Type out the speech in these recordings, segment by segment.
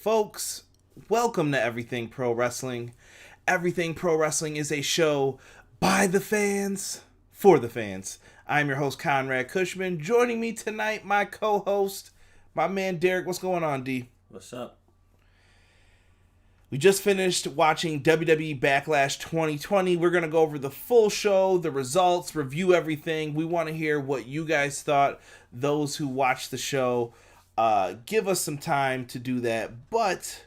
Folks, welcome to Everything Pro Wrestling. Everything Pro Wrestling is a show by the fans, for the fans. I'm your host, Conrad Cushman. Joining me tonight, my co-host, my man Derek. What's going on, D? What's up? We just finished watching WWE Backlash 2020. We're going to go over the full show, the results, review everything. We want to hear what you guys thought, those who watched the show. Give us some time to do that. But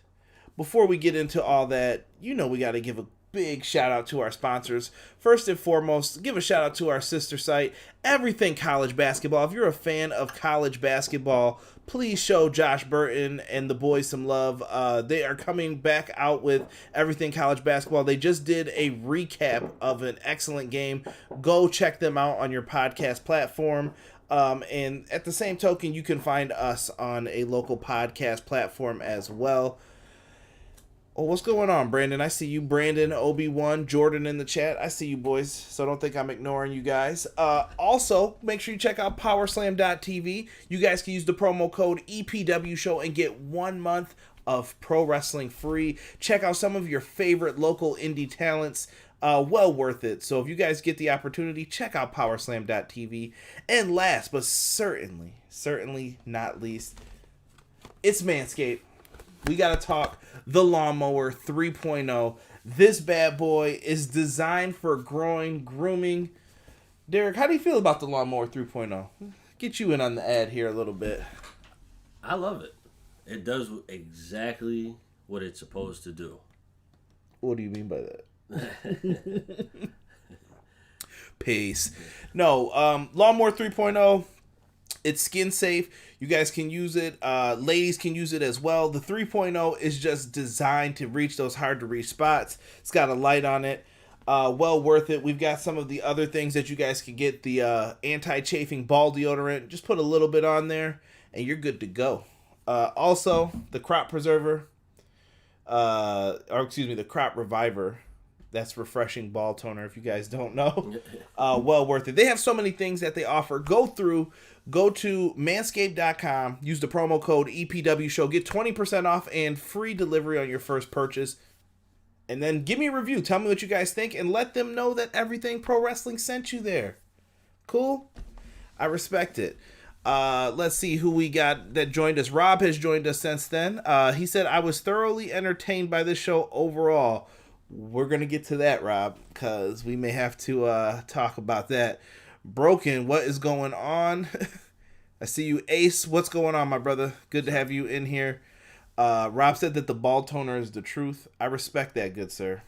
before we get into all that, we got to give a big shout out to our sponsors. First and foremost, give a shout out to our sister site, Everything College Basketball. If you're a fan of college basketball, please show Josh Burton and the boys some love. They are coming back out with Everything College Basketball. They just did a recap of an excellent game. Go check them out on your podcast platform. And at the same token, you can find us on a local podcast platform as well. Oh, what's going on, Brandon? I see you, Brandon, Obi-Wan, Jordan in the chat. I see you, boys, so don't think I'm ignoring you guys. Also, make sure you check out powerslam.tv. You guys can use the promo code EPWShow and get 1 month of pro wrestling free. Check out some of your favorite local indie talents. Well worth it. So if you guys get the opportunity, check out powerslam.tv. And last, but certainly not least, it's Manscaped. We got to talk the Lawnmower 3.0. This bad boy is designed for grooming. Derek, how do you feel about the Lawnmower 3.0? Get you in on the ad here a little bit. I love it. It does exactly what it's supposed to do. What do you mean by that? Peace. No, Lawnmower 3.0, it's skin safe. You guys can use it. Ladies can use it as well. The 3.0 is just designed to reach those hard to reach spots. It's got a light on it. Well worth it. We've got some of the other things that you guys can get. The anti-chafing ball deodorant. Just put a little bit on there and you're good to go. Also, the crop preserver. The crop reviver. That's refreshing ball toner if you guys don't know. Well worth it. They have so many things that they offer. Go to manscaped.com. Use the promo code EPWShow. Get 20% off and free delivery on your first purchase. And then give me a review. Tell me what you guys think and let them know that Everything Pro Wrestling sent you there. Cool? I respect it. Let's see who we got that joined us. Rob has joined us since then. He said, I was thoroughly entertained by this show overall. We're going to get to that, Rob, because we may have to talk about that. Broken, what is going on? I see you, Ace. What's going on, my brother? Good to have you in here. Rob said that the ball toner is the truth. I respect that, good sir.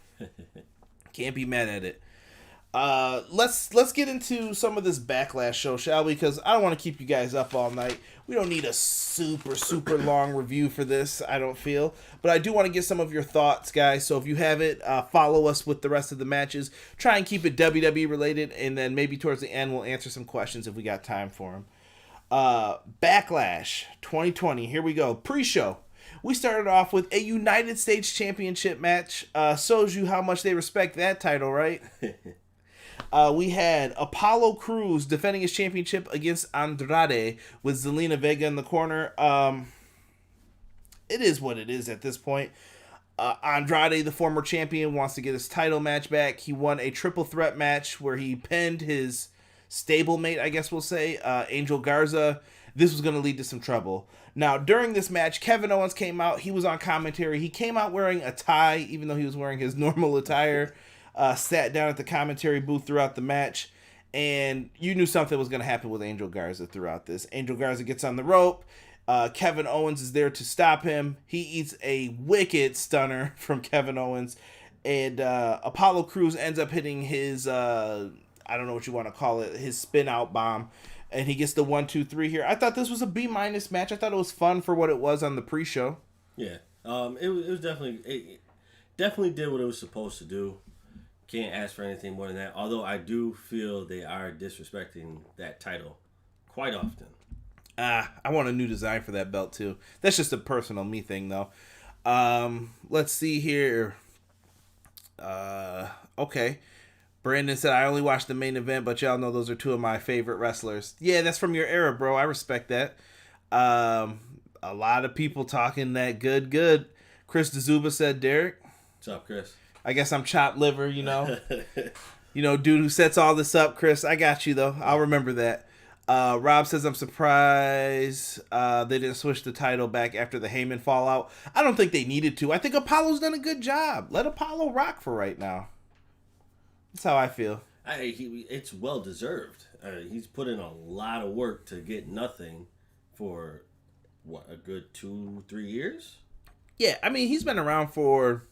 Can't be mad at it. Let's get into some of this Backlash show, shall we? Because I don't want to keep you guys up all night. We don't need a super long review for this, I don't feel. But I do want to get some of your thoughts, guys. So if you have it, follow us with the rest of the matches. Try and keep it WWE related, and then maybe towards the end we'll answer some questions if we got time for them. Backlash 2020, here we go. Pre-show. We started off with a United States Championship match. Shows you how much they respect that title, right? We had Apollo Crews defending his championship against Andrade with Zelina Vega in the corner. It is what it is at this point. Andrade, the former champion, wants to get his title match back. He won a triple threat match where he pinned his stablemate, I guess we'll say, Angel Garza. This was going to lead to some trouble. Now, during this match, Kevin Owens came out. He was on commentary. He came out wearing a tie, even though he was wearing his normal attire. Sat down at the commentary booth throughout the match, and you knew something was going to happen with Angel Garza throughout this. Angel Garza gets on the rope. Kevin Owens is there to stop him. He eats a wicked stunner from Kevin Owens, and Apollo Crews ends up hitting his, I don't know what you want to call it, his spin out bomb, and he gets the 1-2-3 here. I thought this was a B- match. I thought it was fun for what it was on the pre-show. Yeah, it was definitely did what it was supposed to do. Can't ask for anything more than that. Although I do feel they are disrespecting that title quite often. I want a new design for that belt too. That's just a personal me thing though. Let's see here. Okay. Brandon said, I only watched the main event, but y'all know those are two of my favorite wrestlers. Yeah, that's from your era, bro. I respect that. A lot of people talking that good. Chris DeZuba said, Derek. What's up, Chris? I guess I'm chopped liver, dude who sets all this up, Chris. I got you, though. I'll remember that. Rob says, I'm surprised they didn't switch the title back after the Heyman fallout. I don't think they needed to. I think Apollo's done a good job. Let Apollo rock for right now. That's how I feel. It's well-deserved. He's put in a lot of work to get nothing for, a good 2-3 years? Yeah, I mean, he's been around for,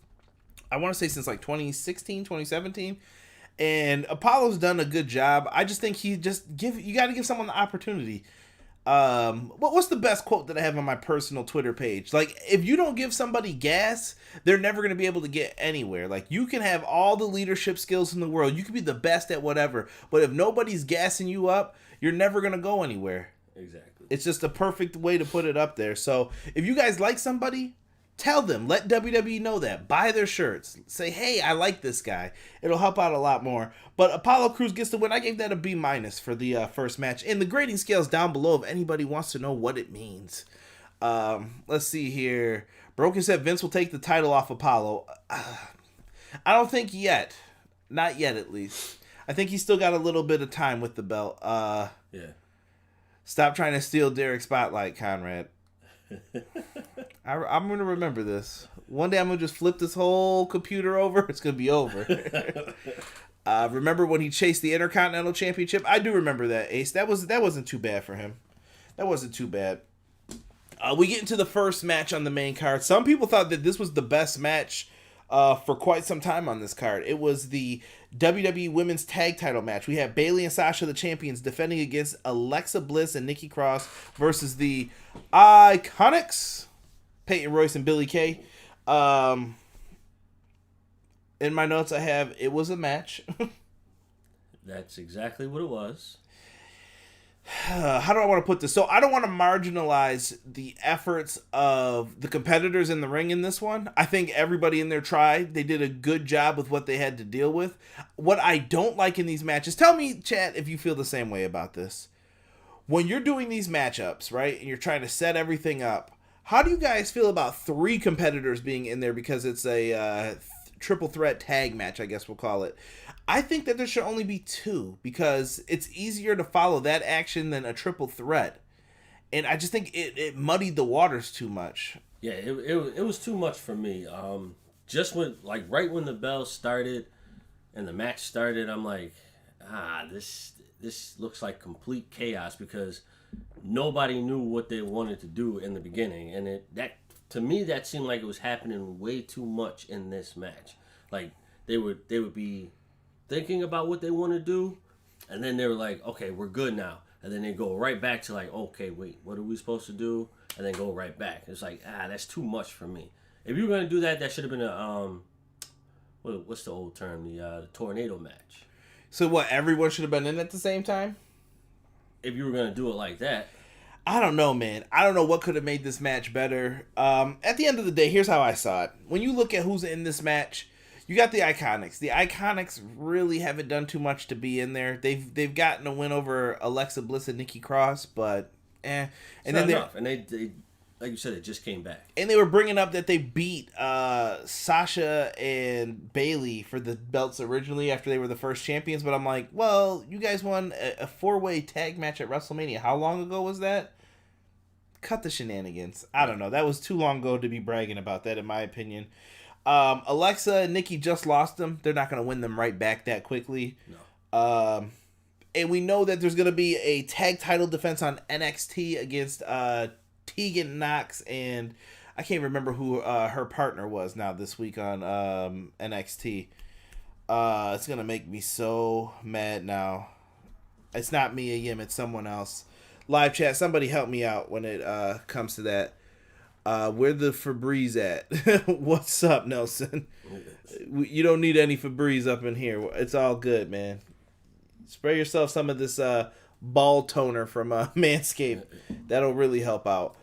I want to say since like 2016, 2017. And Apollo's done a good job. I just think you got to give someone the opportunity. What's the best quote that I have on my personal Twitter page? Like, if you don't give somebody gas, they're never going to be able to get anywhere. Like, you can have all the leadership skills in the world. You can be the best at whatever. But if nobody's gassing you up, you're never going to go anywhere. Exactly. It's just a perfect way to put it up there. So, if you guys like somebody, tell them. Let WWE know that. Buy their shirts. Say, hey, I like this guy. It'll help out a lot more. But Apollo Crews gets the win. I gave that a B- for the first match. And the grading scale's down below if anybody wants to know what it means. Let's see here. Broken said Vince will take the title off Apollo. I don't think yet. Not yet, at least. I think he's still got a little bit of time with the belt. Yeah. Stop trying to steal Derek's spotlight, Conrad. I'm going to remember this. One day I'm going to just flip this whole computer over. It's going to be over. Remember when he chased the Intercontinental Championship? I do remember that, Ace. That wasn't too bad for him. That wasn't too bad. We get into the first match on the main card. Some people thought that this was the best match for quite some time on this card. It was the WWE Women's Tag Title match. We have Bayley and Sasha, the champions, defending against Alexa Bliss and Nikki Cross versus the IIconics, Peyton Royce and Billie Kay. In my notes, I have it was a match. That's exactly what it was. How do I want to put this? So I don't want to marginalize the efforts of the competitors in the ring in this one. I think everybody in there tried. They did a good job with what they had to deal with. What I don't like in these matches, tell me, chat, if you feel the same way about this. When you're doing these matchups, right, and you're trying to set everything up, how do you guys feel about 3 competitors being in there because it's a triple threat tag match, I guess we'll call it? I think that there should only be 2 because it's easier to follow that action than a triple threat. And I just think it muddied the waters too much. Yeah, it was too much for me. Just when, like, right when the bell started and the match started, I'm like, this looks like complete chaos because nobody knew what they wanted to do in the beginning. And to me, that seemed like it was happening way too much in this match. Like, they would be thinking about what they want to do, and then they were like, okay, we're good now. And then they go right back to like, okay, wait, what are we supposed to do? And then go right back. It's like, that's too much for me. If you were going to do that, that should have been a, what's the old term? The tornado match. So what, everyone should have been in at the same time? If you were going to do it like that. I don't know, man. I don't know what could have made this match better. At the end of the day, here's how I saw it. When you look at who's in this match, you got the IIconics. The IIconics really haven't done too much to be in there. They've gotten a win over Alexa Bliss and Nikki Cross, but And then enough. And they, like you said, it just came back. And they were bringing up that they beat Sasha and Bayley for the belts originally after they were the first champions. But I'm like, well, you guys won a 4-way tag match at WrestleMania. How long ago was that? Cut the shenanigans. I don't know. That was too long ago to be bragging about that, in my opinion. Alexa and Nikki just lost them. They're not going to win them right back that quickly. No. And we know that there's going to be a tag title defense on NXT against Tegan Knox, and I can't remember who her partner was now this week on NXT. It's going to make me so mad now. It's not Mia Yim, it's someone else. Live chat, somebody help me out when it comes to that. Where the Febreze at? What's up, Nelson? You don't need any Febreze up in here. It's all good, man. Spray yourself some of this ball toner from Manscaped. That'll really help out.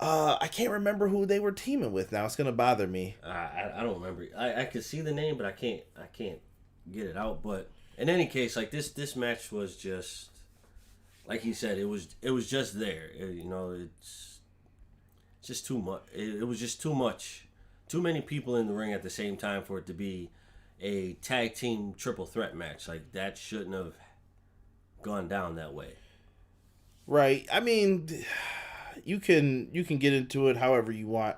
I can't remember who they were teaming with now. It's going to bother me. I don't remember. I could see the name, but I can't get it out. But in any case, like this match was just, like he said, it was just there. just too much. It was just too much. Too many people in the ring at the same time for it to be a tag team triple threat match. Like, that shouldn't have gone down that way. Right. I mean, you can get into it however you want.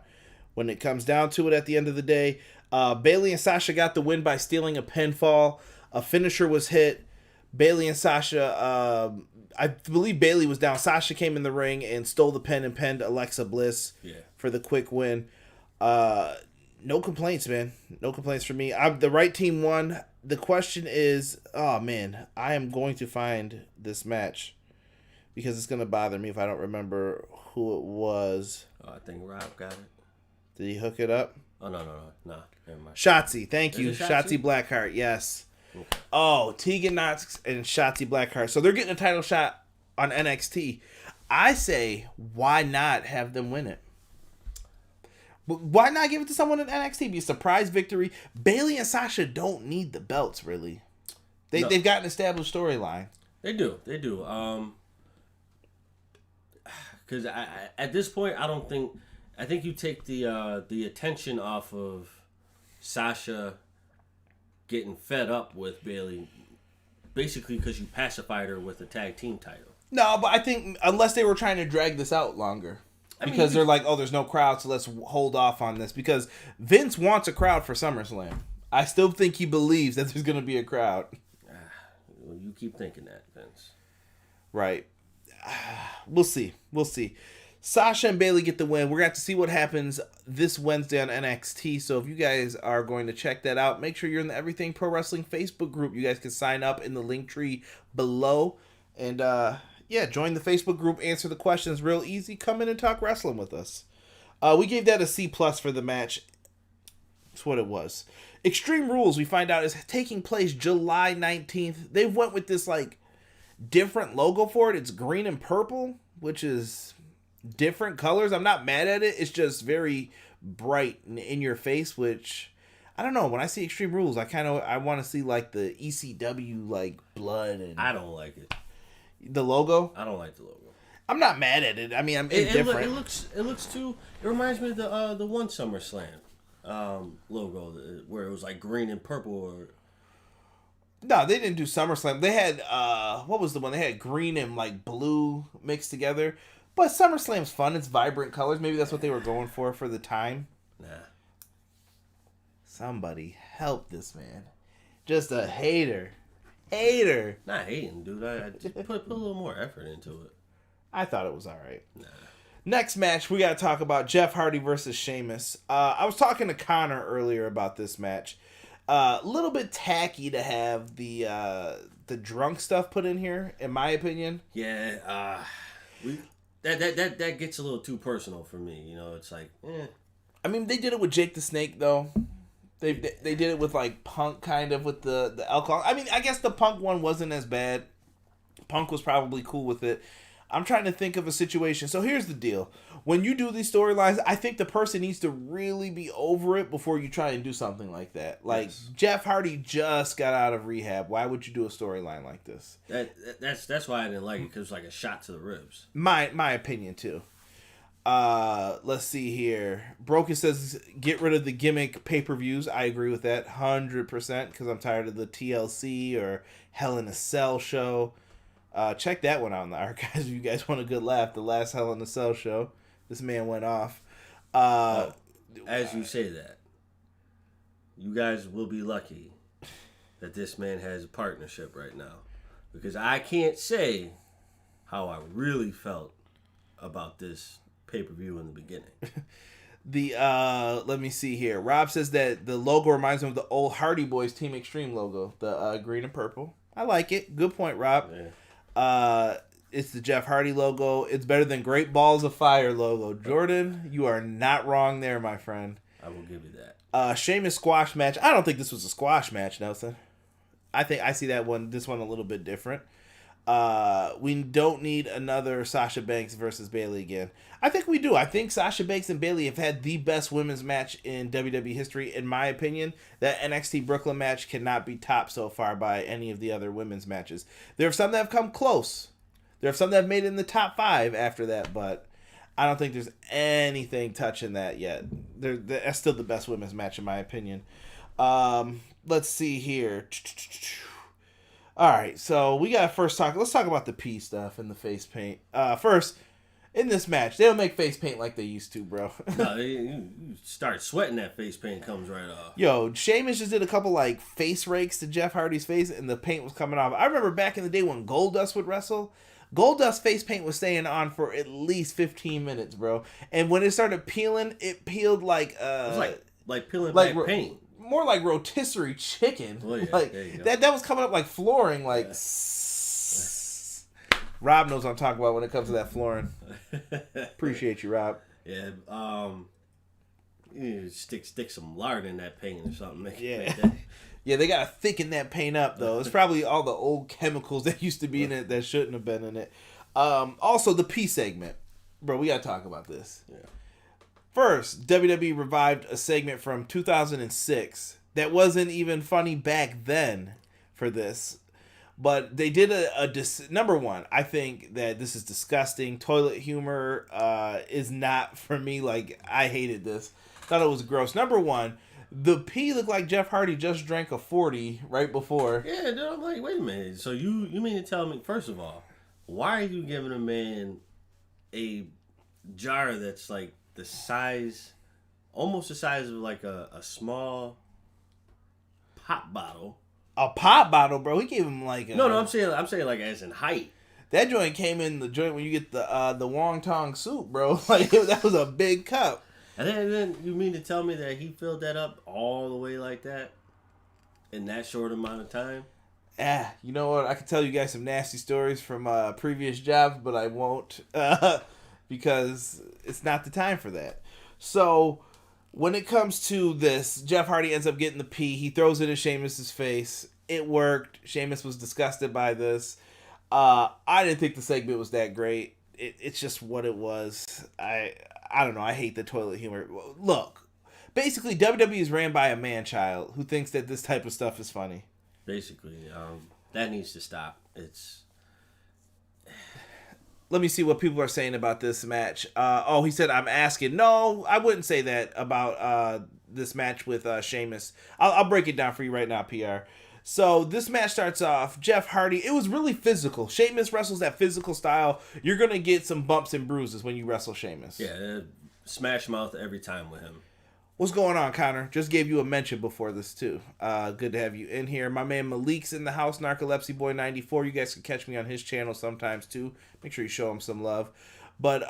When it comes down to it at the end of the day, Bayley and Sasha got the win by stealing a pinfall. A finisher was hit. Bayley and Sasha, I believe Bayley was down. Sasha came in the ring and stole the pin and pinned Alexa Bliss for the quick win. No complaints, man. No complaints for me. The right team won. The question is, oh man, I am going to find this match because it's going to bother me if I don't remember who it was. Oh, I think Rob got it. Did he hook it up? Oh, no. Never mind. Shotzi, thank you. Shotzi? Shotzi Blackheart, yes. Okay. Oh, Tegan Knox and Shotzi Blackheart. So they're getting a title shot on NXT. I say, why not have them win it? Why not give it to someone in NXT? Be a surprise victory. Bayley and Sasha don't need the belts, really. They've got an established storyline. They do. Because at this point, I think you take the attention off of Sasha getting fed up with Bayley, basically because you pacified her with the tag team title. No, but I think unless they were trying to drag this out longer. Because they're like, oh, there's no crowd, so let's hold off on this. Because Vince wants a crowd for SummerSlam. I still think he believes that there's going to be a crowd. Well, you keep thinking that, Vince. Right. We'll see. Sasha and Bayley get the win. We're going to have to see what happens this Wednesday on NXT. So if you guys are going to check that out, make sure you're in the Everything Pro Wrestling Facebook group. You guys can sign up in the link tree below. And, join the Facebook group, answer the questions real easy. Come in and talk wrestling with us. We gave that a C+ for the match. That's what it was. Extreme Rules, we find out, is taking place July 19th. They went with this, different logo for it. It's green and purple, which is different colors. I'm not mad at it. It's just very bright in your face, which, I don't know. When I see Extreme Rules, I want to see, the ECW, blood. And I don't like it. The logo? I don't like the logo. I'm not mad at it. I mean, I'm indifferent. It looks too. It reminds me of the one SummerSlam logo where it was green and purple. Or no, they didn't do SummerSlam. They had what was the one? They had green and blue mixed together. But SummerSlam's fun. It's vibrant colors. Maybe that's what they were going for the time. Nah. Somebody help this man. Just a hater. Not hating, dude. I just put a little more effort into it. I thought it was all right. Nah. Next match, we got to talk about Jeff Hardy versus Sheamus. I was talking to Connor earlier about this match. A little bit tacky to have the drunk stuff put in here, in my opinion. Yeah, that gets a little too personal for me. It's like, eh. I mean, they did it with Jake the Snake, though. They did it with Punk, kind of, with the alcohol. I mean, I guess the Punk one wasn't as bad. Punk was probably cool with it. I'm trying to think of a situation. So here's the deal. When you do these storylines, I think the person needs to really be over it before you try and do something like that. Yes. Jeff Hardy just got out of rehab. Why would you do a storyline like this? That's why I didn't like it, because it was a shot to the ribs. My opinion, too. Let's see here. Broken says, get rid of the gimmick pay-per-views. I agree with that 100% because I'm tired of the TLC or Hell in a Cell show. Check that one out in the archives if you guys want a good laugh. The last Hell in a Cell show. This man went off. As you say that, you guys will be lucky that this man has a partnership right now, because I can't say how I really felt about this pay-per-view in the beginning. Let me see here. Rob says that the logo reminds him of the old Hardy Boys Team Extreme logo, the green and purple. I like it. Good point, Rob. Yeah. It's the Jeff Hardy logo. It's better than Great Balls of Fire logo. Jordan, you are not wrong there, my friend. I will give you that. Sheamus squash match. I don't think this was a squash match, Nelson. I think I see this one a little bit different. We don't need another Sasha Banks versus Bayley again. I think we do. I think Sasha Banks and Bayley have had the best women's match in WWE history, in my opinion. That NXT Brooklyn match cannot be topped so far by any of the other women's matches. There are some that have come close. There are some that have made it in the top 5 after that, but I don't think there's anything touching that yet. That's still the best women's match in my opinion. Let's see here. All right, so we got to let's talk about the P stuff and the face paint. First, in this match, they don't make face paint like they used to, bro. No, you start sweating, that face paint comes right off. Yo, Sheamus just did a couple like face rakes to Jeff Hardy's face, and the paint was coming off. I remember back in the day when Goldust would wrestle, Goldust face paint was staying on for at least 15 minutes, bro. And when it started peeling, it peeled like it was like peeling back paint. More like rotisserie chicken. Oh, yeah, like that was coming up like flooring, like. Yeah. Rob knows what I'm talking about when it comes to that flooring. Appreciate you, Rob. Yeah, you stick some lard in that paint or something. Yeah, yeah, they gotta thicken that paint up though. It's probably all the old chemicals that used to be in it that shouldn't have been in it. Also, the P segment, bro. We gotta talk about this. Yeah. First, WWE revived a segment from 2006 that wasn't even funny back then for this. But they did number one, I think that this is disgusting. Toilet humor is not for me. Like, I hated this. Thought it was gross. Number one, the P looked like Jeff Hardy just drank a 40 right before. Yeah, dude, I'm like, wait a minute. So you mean to tell me, first of all, why are you giving a man a jar that's like the size, almost the size of like a small pop bottle? A pop bottle, bro. He gave him like no. I'm saying like as in height. That joint came in the joint when you get the wonton soup, bro. Like that was a big cup. And then you mean to tell me that he filled that up all the way like that in that short amount of time? You know what? I could tell you guys some nasty stories from previous jobs, but I won't because it's not the time for that. So. When it comes to this, Jeff Hardy ends up getting the P. He throws it in Sheamus' face. It worked. Sheamus was disgusted by this. I didn't think the segment was that great. It's just what it was. I don't know. I hate the toilet humor. Look, basically WWE is ran by a man-child who thinks that this type of stuff is funny. Basically, that needs to stop. It's... Let me see what people are saying about this match. He said, I'm asking. No, I wouldn't say that about this match with Sheamus. I'll break it down for you right now, PR. So this match starts off, Jeff Hardy. It was really physical. Sheamus wrestles that physical style. You're going to get some bumps and bruises when you wrestle Sheamus. Yeah, smash mouth every time with him. What's going on, Connor? Just gave you a mention before this, too. Good to have you in here. My man Malik's in the house, Narcolepsy Boy 94. You guys can catch me on his channel sometimes, too. Make sure you show him some love. But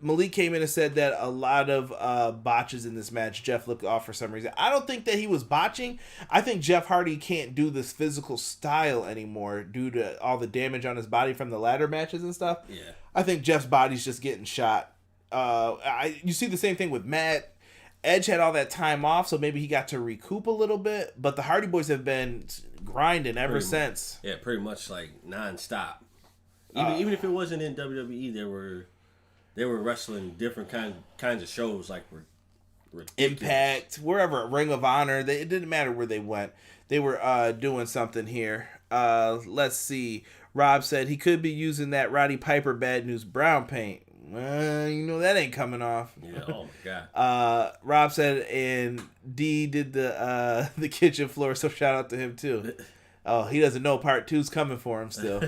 Malik came in and said that a lot of botches in this match, Jeff looked off for some reason. I don't think that he was botching. I think Jeff Hardy can't do this physical style anymore due to all the damage on his body from the ladder matches and stuff. Yeah. I think Jeff's body's just getting shot. You see the same thing with Matt. Edge had all that time off, so maybe he got to recoup a little bit. But the Hardy Boys have been grinding ever since. Yeah, pretty much like nonstop. Even if it wasn't in WWE, they were wrestling different kinds of shows like Impact, wherever, Ring of Honor. It didn't matter where they went. They were doing something here. Let's see. Rob said he could be using that Roddy Piper Bad News Brown paint. You know that ain't coming off. Yeah, oh my god. Rob said, and D did the kitchen floor, so shout out to him too. Oh, he doesn't know part 2's coming for him still.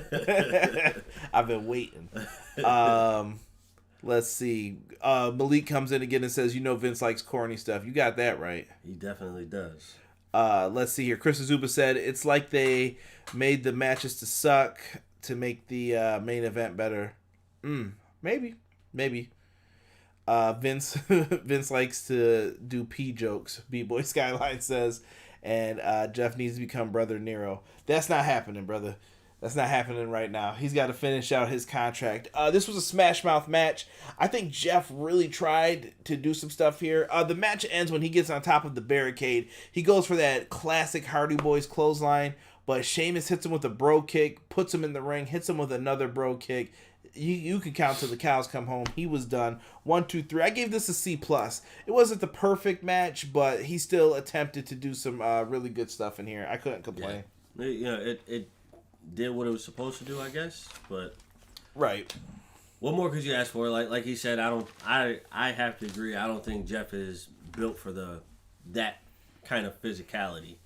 I've been waiting. Let's see. Malik comes in again and says, Vince likes corny stuff. You got that right. He definitely does. Let's see here. Chris Azuba said, it's like they made the matches to suck to make the main event better. Maybe. Vince likes to do P jokes, B-Boy Skyline says, and Jeff needs to become Brother Nero. That's not happening, brother. That's not happening right now. He's got to finish out his contract. This was a Smash Mouth match. I think Jeff really tried to do some stuff here. The match ends when he gets on top of the barricade. He goes for that classic Hardy Boys clothesline, but Sheamus hits him with a bro kick, puts him in the ring, hits him with another bro kick. You could count till the cows come home. He was done. 1, 2, 3. I gave this a C+. It wasn't the perfect match, but he still attempted to do some really good stuff in here. I couldn't complain. Yeah. It did what it was supposed to do, I guess. But right. What more could you ask for? Like he said, I have to agree. I don't think Jeff is built for that kind of physicality.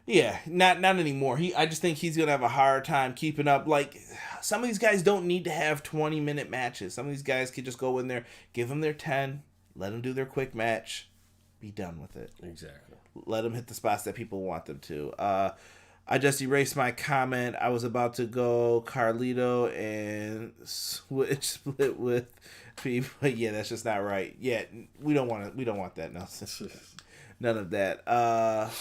Yeah, not anymore. I just think he's gonna have a hard time keeping up. Like, some of these guys don't need to have 20-minute matches. Some of these guys could just go in there, give them their 10, let them do their quick match, be done with it. Exactly. Let them hit the spots that people want them to. I just erased my comment. I was about to go Carlito and split with people. But yeah, that's just not right. Yeah, we don't want that. No, none of that.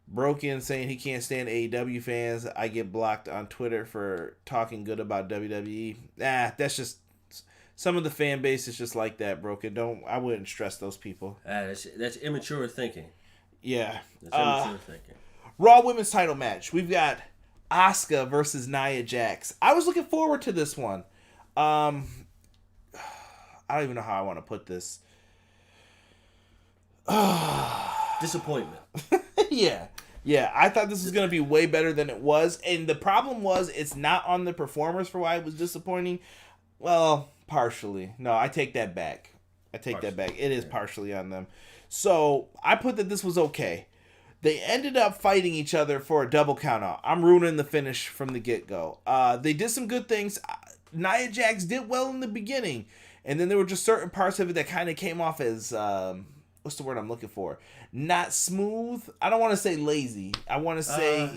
Broken saying he can't stand AEW fans. I get blocked on Twitter for talking good about WWE. That's just some of the fan base is just like that. Broken. I wouldn't stress those people. That's immature thinking. Yeah, that's immature thinking. Raw Women's Title match. We've got Asuka versus Nia Jax. I was looking forward to this one. I don't even know how I want to put this. Disappointment. Yeah. I thought this was going to be way better than it was. And the problem was it's not on the performers for why it was disappointing. Well, partially. No, I take that back. It is partially on them. So I put that this was okay. They ended up fighting each other for a double countout. I'm ruining the finish from the get-go. They did some good things. Nia Jax did well in the beginning. And then there were just certain parts of it that kind of came off as... what's the word I'm looking for? Not smooth. I don't want to say lazy. I want to say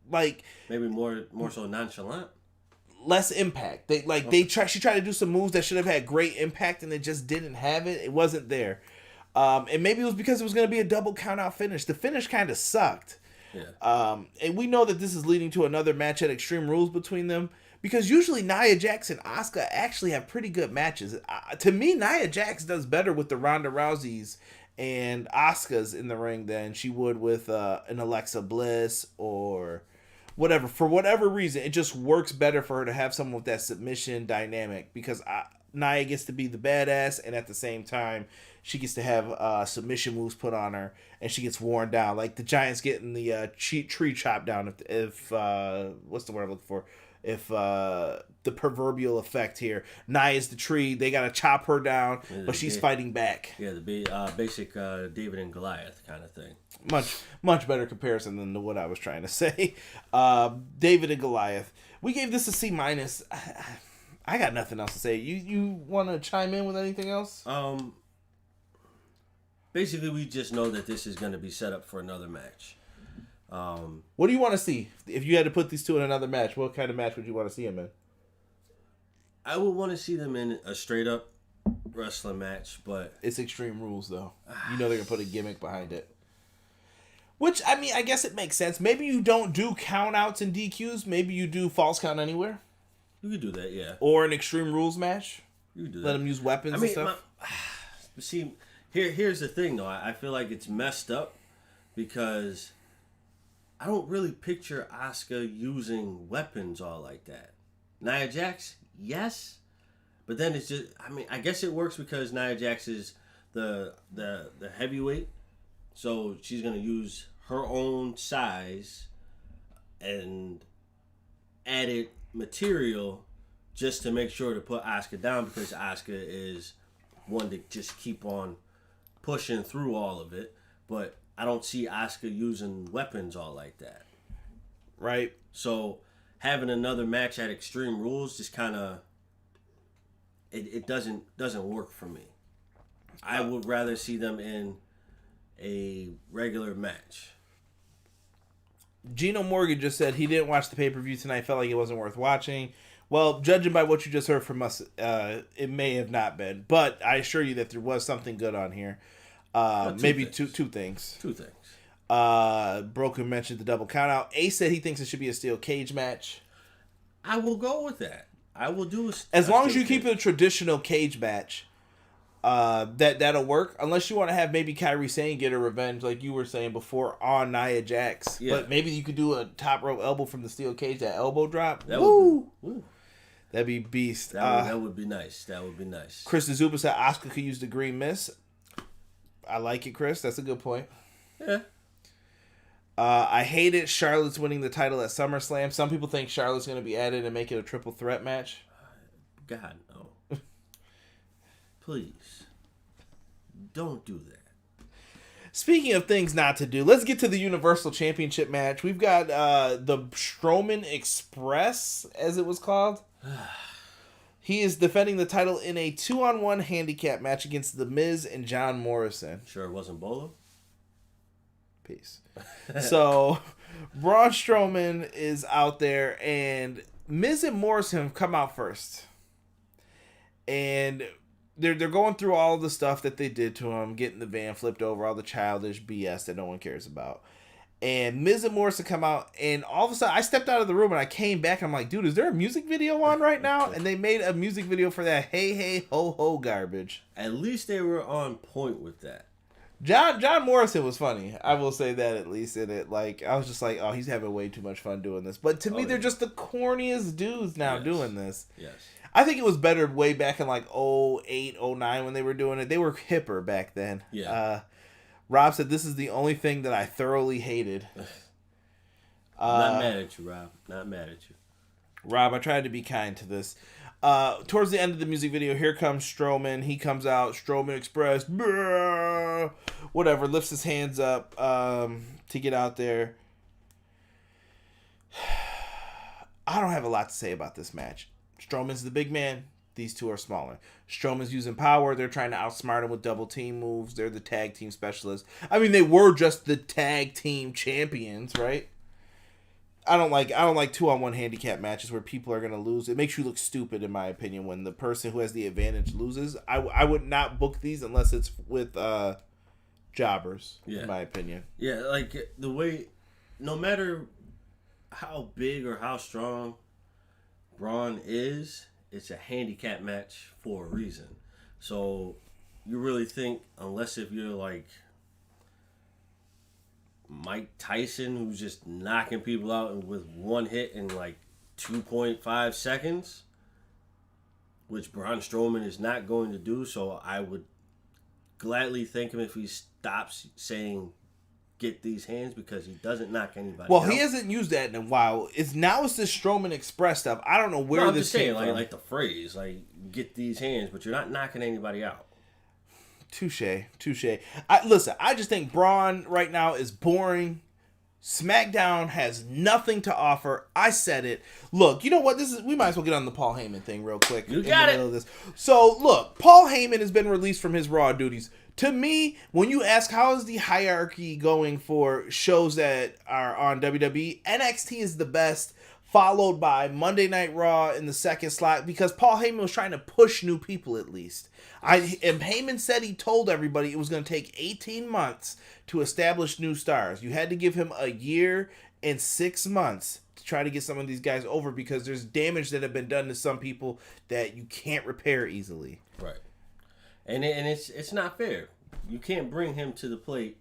maybe more so nonchalant. Less impact. She tried to do some moves that should have had great impact and it just didn't have it. It wasn't there. And maybe it was because it was going to be a double count out finish. The finish kind of sucked. Yeah. And we know that this is leading to another match at Extreme Rules between them. Because usually Nia Jax and Asuka actually have pretty good matches. To me, Nia Jax does better with the Ronda Rouseys and Asuka's in the ring than she would with an Alexa Bliss or whatever. For whatever reason, it just works better for her to have someone with that submission dynamic because Nia gets to be the badass and at the same time she gets to have submission moves put on her and she gets worn down. Like the Giants getting the tree chopped down if what's the word I'm looking for? If the proverbial effect here, Nia's the tree, they gotta chop her down, but she's fighting back. Yeah, the basic David and Goliath kind of thing. Much better comparison than what I was trying to say. David and Goliath. We gave this a C minus. I got nothing else to say. You want to chime in with anything else? Basically, we just know that this is going to be set up for another match. What do you want to see? If you had to put these two in another match, what kind of match would you want to see them in? I would want to see them in a straight up wrestling match, but it's Extreme Rules though. You know they're gonna put a gimmick behind it. Which I mean, I guess it makes sense. Maybe you don't do count outs and DQs. Maybe you do false count anywhere. You could do that, yeah. Or an Extreme Rules match. You could do that. Let them use weapons and stuff. See, here's the thing though. I feel like it's messed up because I don't really picture Asuka using weapons all like that. Nia Jax, yes, but then it's just. I mean, I guess it works because Nia Jax is the heavyweight, so she's gonna use her own size and added material just to make sure to put Asuka down because Asuka is one to just keep on pushing through all of it, but I don't see Asuka using weapons all like that. Right. So having another match at Extreme Rules just kind of it doesn't work for me. I would rather see them in a regular match. Gino Morgan just said he didn't watch the pay-per-view tonight, felt like it wasn't worth watching. Well, judging by what you just heard from us, it may have not been. But I assure you that there was something good on here. Maybe two things. Two things. Broken mentioned the double countout. Ace said he thinks it should be a steel cage match. I will go with that. I will do as long as you keep it a traditional cage match. That'll work. Unless you want to have maybe Kairi Sane get a revenge, like you were saying before, on Nia Jax. Yeah. But maybe you could do a top rope elbow from the steel cage, that elbow drop. That'd be beast. That would be nice. That would be nice. Chris Zupa said Asuka could use the green mist. I like it, Chris. That's a good point. Yeah. I hate it. Charlotte's winning the title at SummerSlam. Some people think Charlotte's going to be added and make it a triple threat match. God, no. Please. Don't do that. Speaking of things not to do, let's get to the Universal Championship match. We've got the Strowman Express, as it was called. He is defending the title in a 2-on-1 handicap match against The Miz and John Morrison. Sure it wasn't Bolo? Peace. So, Braun Strowman is out there, and Miz and Morrison have come out first. And they're going through all the stuff that they did to him, getting the van flipped over, all the childish BS that no one cares about. And Miz and Morrison come out, and all of a sudden, I stepped out of the room, and I came back, and I'm like, dude, is there a music video on right now? And they made a music video for that hey, hey, ho, ho garbage. At least they were on point with that. John Morrison was funny. I will say that at least in it. Like, I was just like, oh, he's having way too much fun doing this. But to me, they're just the corniest dudes now doing this. Yes. I think it was better way back in like 08, 09 when they were doing it. They were hipper back then. Yeah. Rob said, this is the only thing that I thoroughly hated. Not mad at you, Rob. Not mad at you. Rob, I tried to be kind to this. Towards the end of the music video, here comes Strowman. He comes out, Strowman Express, whatever, lifts his hands up to get out there. I don't have a lot to say about this match. Strowman's the big man. These two are smaller. Strowman's using power. They're trying to outsmart him with double team moves. They're the tag team specialists. I mean, they were just the tag team champions, right? I don't like 2-on-1 handicap matches where people are going to lose. It makes you look stupid, in my opinion, when the person who has the advantage loses. I would not book these unless it's with jobbers, in my opinion. Yeah, like the way, no matter how big or how strong Braun is, it's a handicap match for a reason. So you really think, unless if you're like Mike Tyson, who's just knocking people out with one hit in like 2.5 seconds, which Braun Strowman is not going to do, so I would gladly thank him if he stops saying get these hands, because he doesn't knock anybody out. He hasn't used that in a while. It's this Strowman Express stuff. I don't know where I'm this just saying, came from. like the phrase, like get these hands, but you're not knocking anybody out. Touche. Listen, I just think Braun right now is boring. SmackDown has nothing to offer. I said it. Look, you know what? We might as well get on the Paul Heyman thing real quick. You got it. Middle of this. So, look, Paul Heyman has been released from his Raw duties. To me, when you ask how is the hierarchy going for shows that are on WWE, NXT is the best, followed by Monday Night Raw in the second slot, because Paul Heyman was trying to push new people at least. And Heyman said he told everybody it was going to take 18 months to establish new stars. You had to give him a year and 6 months to try to get some of these guys over, because there's damage that have been done to some people that you can't repair easily. Right. And it's not fair. You can't bring him to the plate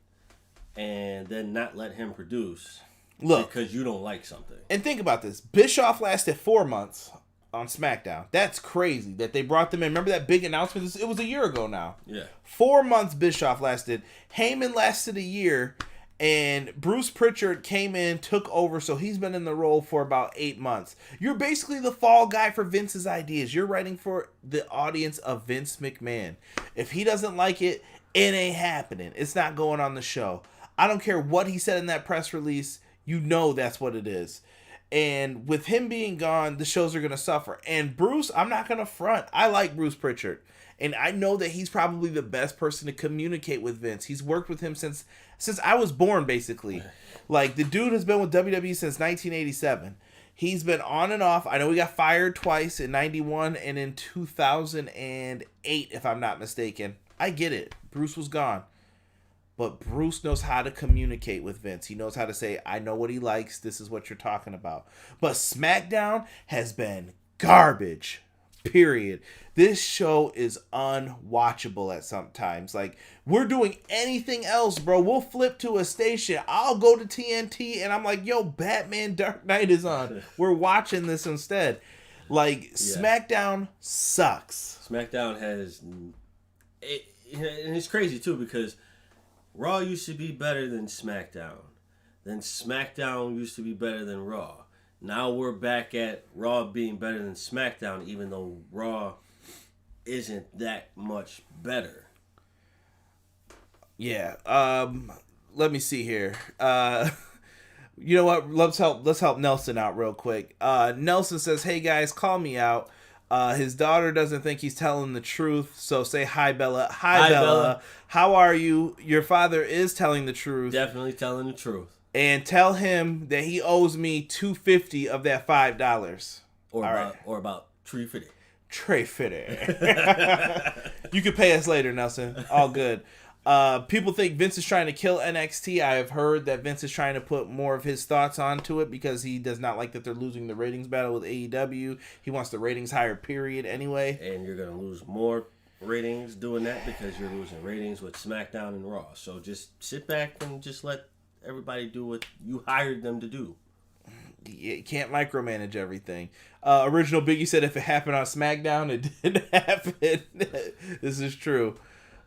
and then not let him produce because you don't like something. And think about this. Bischoff lasted 4 months on SmackDown. That's crazy that they brought them in. Remember that big announcement? It was a year ago now. Yeah. 4 months Bischoff lasted. Heyman lasted a year. And Bruce Pritchard came in, took over, so he's been in the role for about 8 months. You're basically the fall guy for Vince's ideas. You're writing for the audience of Vince McMahon. If he doesn't like it, it ain't happening. It's not going on the show. I don't care what he said in that press release. You know that's what it is. And with him being gone, the shows are going to suffer. And Bruce, I'm not going to front. I like Bruce Pritchard. And I know that he's probably the best person to communicate with Vince. He's worked with him since I was born, basically. Like, the dude has been with WWE since 1987. He's been on and off. I know he got fired twice, in 91 and in 2008, if I'm not mistaken. I get it. Bruce was gone. But Bruce knows how to communicate with Vince. He knows how to say, I know what he likes. This is what you're talking about. But SmackDown has been garbage. Period. This show is unwatchable at some times. Like, we're doing anything else, bro. We'll flip to a station. I'll go to TNT and I'm like, yo, Batman Dark Knight is on. We're watching this instead. Like, SmackDown sucks. SmackDown has... and it's crazy, too, because Raw used to be better than SmackDown. Then SmackDown used to be better than Raw. Now we're back at Raw being better than SmackDown, even though Raw isn't that much better. Yeah. Let me see here. You know what? Let's help Nelson out real quick. Nelson says, "Hey guys, call me out. His daughter doesn't think he's telling the truth, so say hi, Bella. Hi, Bella. How are you? Your father is telling the truth. Definitely telling the truth. And tell him that he owes me $2.50 of that $5. Or about $3.50. $3.50. You can pay us later, Nelson. All good." People think Vince is trying to kill NXT. I have heard that Vince is trying to put more of his thoughts onto it because he does not like that they're losing the ratings battle with AEW. He wants the ratings higher, period, anyway. And you're going to lose more ratings doing that because you're losing ratings with SmackDown and Raw. So just sit back and just let everybody do what you hired them to do. You can't micromanage everything. Original Biggie said if it happened on SmackDown, it didn't happen. This is true.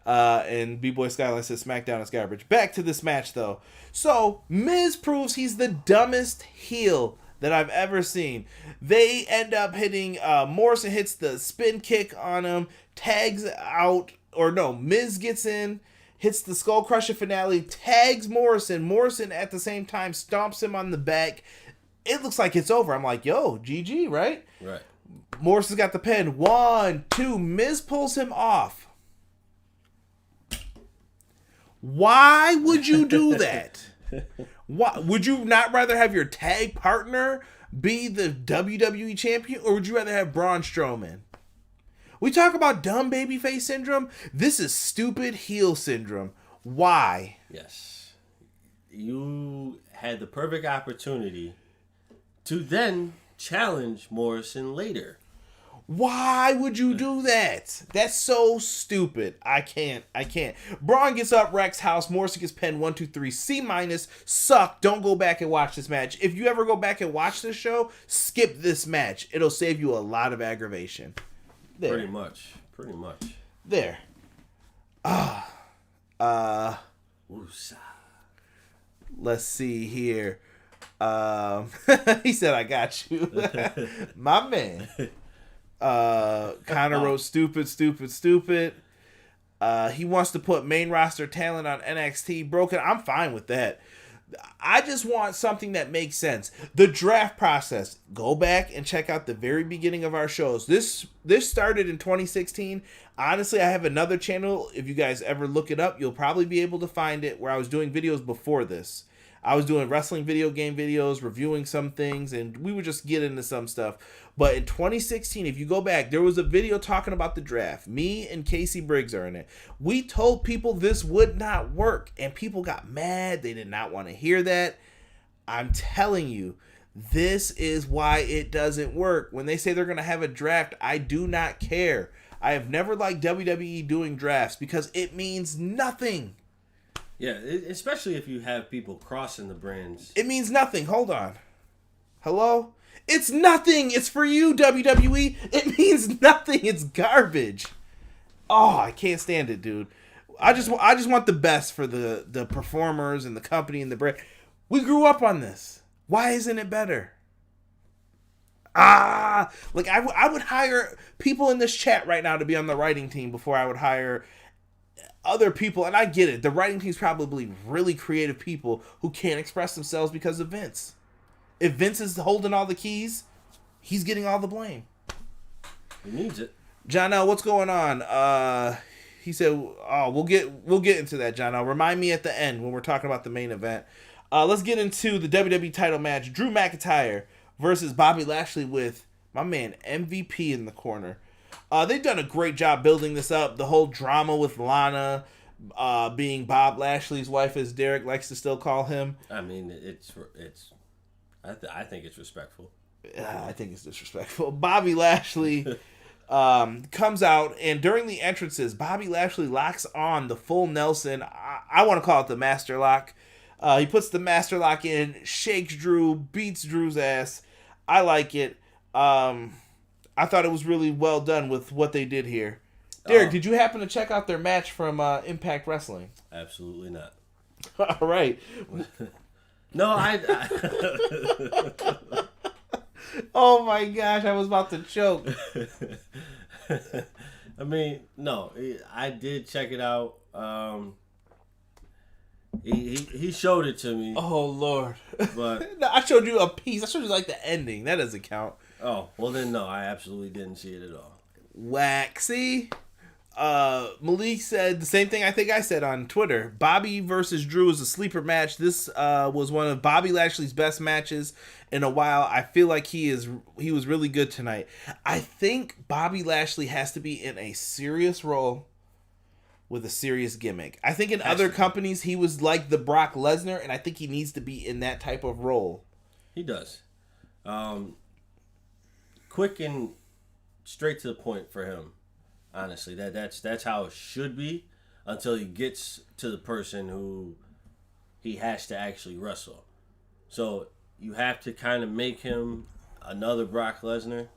And B-Boy Skyline says SmackDown is garbage. Back to this match, though. So, Miz proves he's the dumbest heel that I've ever seen. They end up hitting, Morrison hits the spin kick on him, tags out, or no, Miz gets in, hits the Skull Crusher finale, tags Morrison. Morrison at the same time stomps him on the back. It looks like it's over. I'm like, yo, GG, right? Right. Morrison's got the pin. 1, 2, Miz pulls him off. Why would you do that? Why would you not rather have your tag partner be the WWE champion, or would you rather have Braun Strowman? We talk about dumb babyface syndrome. This is stupid heel syndrome. Why? Yes. You had the perfect opportunity to then challenge Morrison later. Why would you do that? That's so stupid. I can't. Braun gets up, Rex House. Morrison gets pinned 1, 2, 3. C-. Suck. Don't go back and watch this match. If you ever go back and watch this show, skip this match. It'll save you a lot of aggravation. There. Pretty much. There. Woosah. Let's see here. He said, "I got you." My man. Connor wrote stupid. He wants to put main roster talent on NXT. Broken. I'm fine with that. I just want something that makes sense. The draft process. Go back and check out the very beginning of our shows. This started in 2016. Honestly, I have another channel. If you guys ever look it up, you'll probably be able to find it, where I was doing videos before this. I was doing wrestling video game videos, reviewing some things, and we would just get into some stuff. But in 2016, if you go back, there was a video talking about the draft. Me and Casey Briggs are in it. We told people this would not work, and people got mad. They did not want to hear that. I'm telling you, this is why it doesn't work. When they say they're going to have a draft, I do not care. I have never liked WWE doing drafts because it means nothing. Yeah, especially if you have people crossing the brands. It means nothing. Hold on. Hello? It's nothing. It's for you, WWE. It means nothing. It's garbage. Oh, I can't stand it, dude. I just want the best for the performers and the company and the brand. We grew up on this. Why isn't it better? Like I would hire people in this chat right now to be on the writing team before I would hire other people, and I get it. The writing team's probably really creative people who can't express themselves because of Vince. If Vince is holding all the keys, he's getting all the blame. He needs it. John L, what's going on? He said, "Oh, we'll get into that, John L. Remind me at the end when we're talking about the main event." Let's get into the WWE title match: Drew McIntyre versus Bobby Lashley with my man MVP in the corner. They've done a great job building this up. The whole drama with Lana being Bob Lashley's wife, as Derek likes to still call him. I mean, I think it's respectful. I think it's disrespectful. Bobby Lashley comes out, and during the entrances, Bobby Lashley locks on the full Nelson. I want to call it the Master Lock. He puts the Master Lock in, shakes Drew, beats Drew's ass. I like it. I thought it was really well done with what they did here. Derek, did you happen to check out their match from Impact Wrestling? Absolutely not. All right. No, Oh my gosh, I was about to choke. I mean, no, I did check it out. He showed it to me. Oh Lord. But no, I showed you a piece. I showed you like the ending. That doesn't count. Oh, well then no, I absolutely didn't see it at all. Waxy. Malik said the same thing I think I said on Twitter. Bobby versus Drew is a sleeper match. This was one of Bobby Lashley's best matches in a while. I feel like he was really good tonight. I think Bobby Lashley has to be in a serious role with a serious gimmick. I think in other companies he was like the Brock Lesnar, and I think he needs to be in that type of role. He does. Quick and straight to the point for him. Honestly, that's how it should be until he gets to the person who he has to actually wrestle. So you have to kind of make him another Brock Lesnar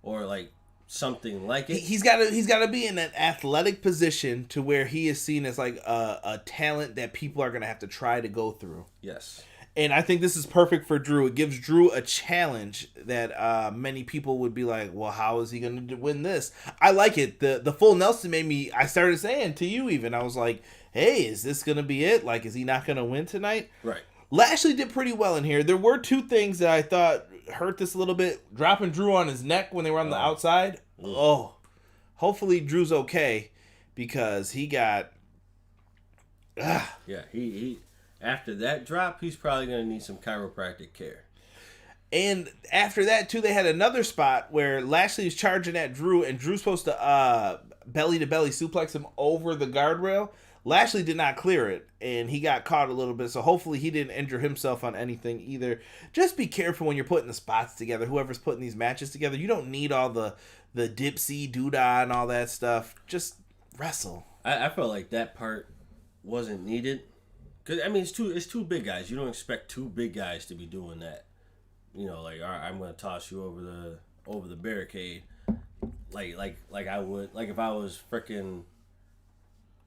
or like something like it. He's got to be in an athletic position to where he is seen as like a talent that people are going to have to try to go through. Yes. And I think this is perfect for Drew. It gives Drew a challenge that many people would be like, well, how is he going to win this? I like it. The full Nelson made me, I started saying to you even, I was like, hey, is this going to be it? Like, is he not going to win tonight? Right. Lashley did pretty well in here. There were two things that I thought hurt this a little bit. Dropping Drew on his neck when they were on the outside. Oh, hopefully Drew's okay because he got... Yeah, he after that drop, he's probably going to need some chiropractic care. And after that, too, they had another spot where Lashley is charging at Drew, and Drew's supposed to belly-to-belly suplex him over the guardrail. Lashley did not clear it, and he got caught a little bit, so hopefully he didn't injure himself on anything either. Just be careful when you're putting the spots together, whoever's putting these matches together. You don't need all the dipsy, doodah, and all that stuff. Just wrestle. I felt like that part wasn't needed. Cause I mean, it's two big guys. You don't expect two big guys to be doing that. You know, like, all right, I'm gonna toss you over the barricade, like I would, like if I was freaking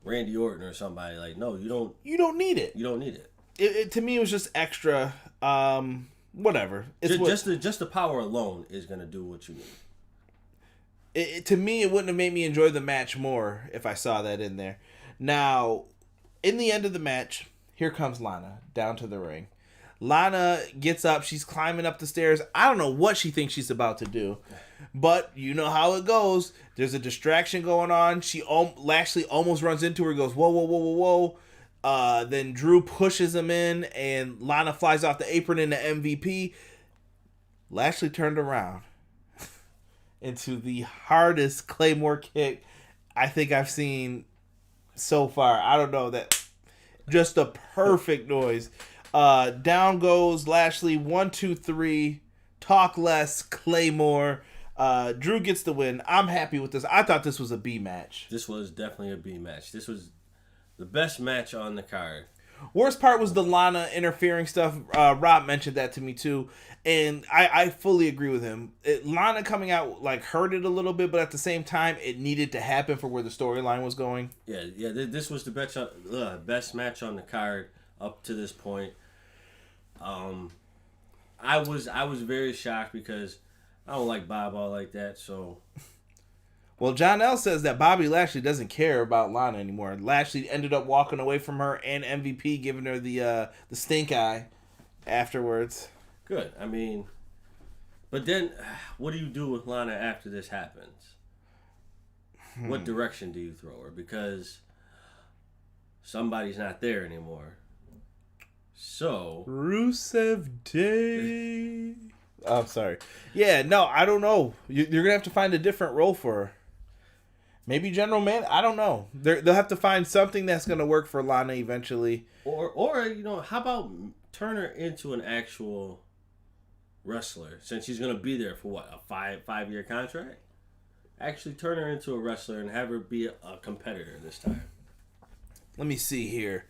Randy Orton or somebody. Like, no, you don't. You don't need it. You don't need it. It to me, it was just extra. Whatever. It's just the power alone is gonna do what you need. To me, it wouldn't have made me enjoy the match more if I saw that in there. Now, in the end of the match, here comes Lana down to the ring. Lana gets up. She's climbing up the stairs. I don't know what she thinks she's about to do, but you know how it goes. There's a distraction going on. Lashley almost runs into her. Goes, whoa, whoa, whoa, whoa, whoa. Then Drew pushes him in, and Lana flies off the apron into MVP. Lashley turned around into the hardest Claymore kick I think I've seen so far. I don't know, that just a perfect noise. Down goes Lashley. 1, 2, 3. Talk less. Claymore. Drew gets the win. I'm happy with this. I thought this was a B match. This was definitely a B match. This was the best match on the card. Worst part was the Lana interfering stuff. Rob mentioned that to me too, and I fully agree with him. Lana coming out like hurt it a little bit, but at the same time, it needed to happen for where the storyline was going. Yeah. This was the best match on the card up to this point. I was very shocked because I don't like Bob all like that. So, well, John L says that Bobby Lashley doesn't care about Lana anymore. Lashley ended up walking away from her, and MVP giving her the stink eye afterwards. Good. I mean, but then what do you do with Lana after this happens? What direction do you throw her? Because somebody's not there anymore. So Rusev Day. I'm sorry. Yeah, no, I don't know. You're gonna have to find a different role for her. Maybe general man. I don't know. They'll have to find something that's gonna work for Lana eventually. Or you know, how about turn her into an actual wrestler, since she's gonna be there for what, a 5-year contract? Actually, turn her into a wrestler and have her be a competitor this time. Let me see here.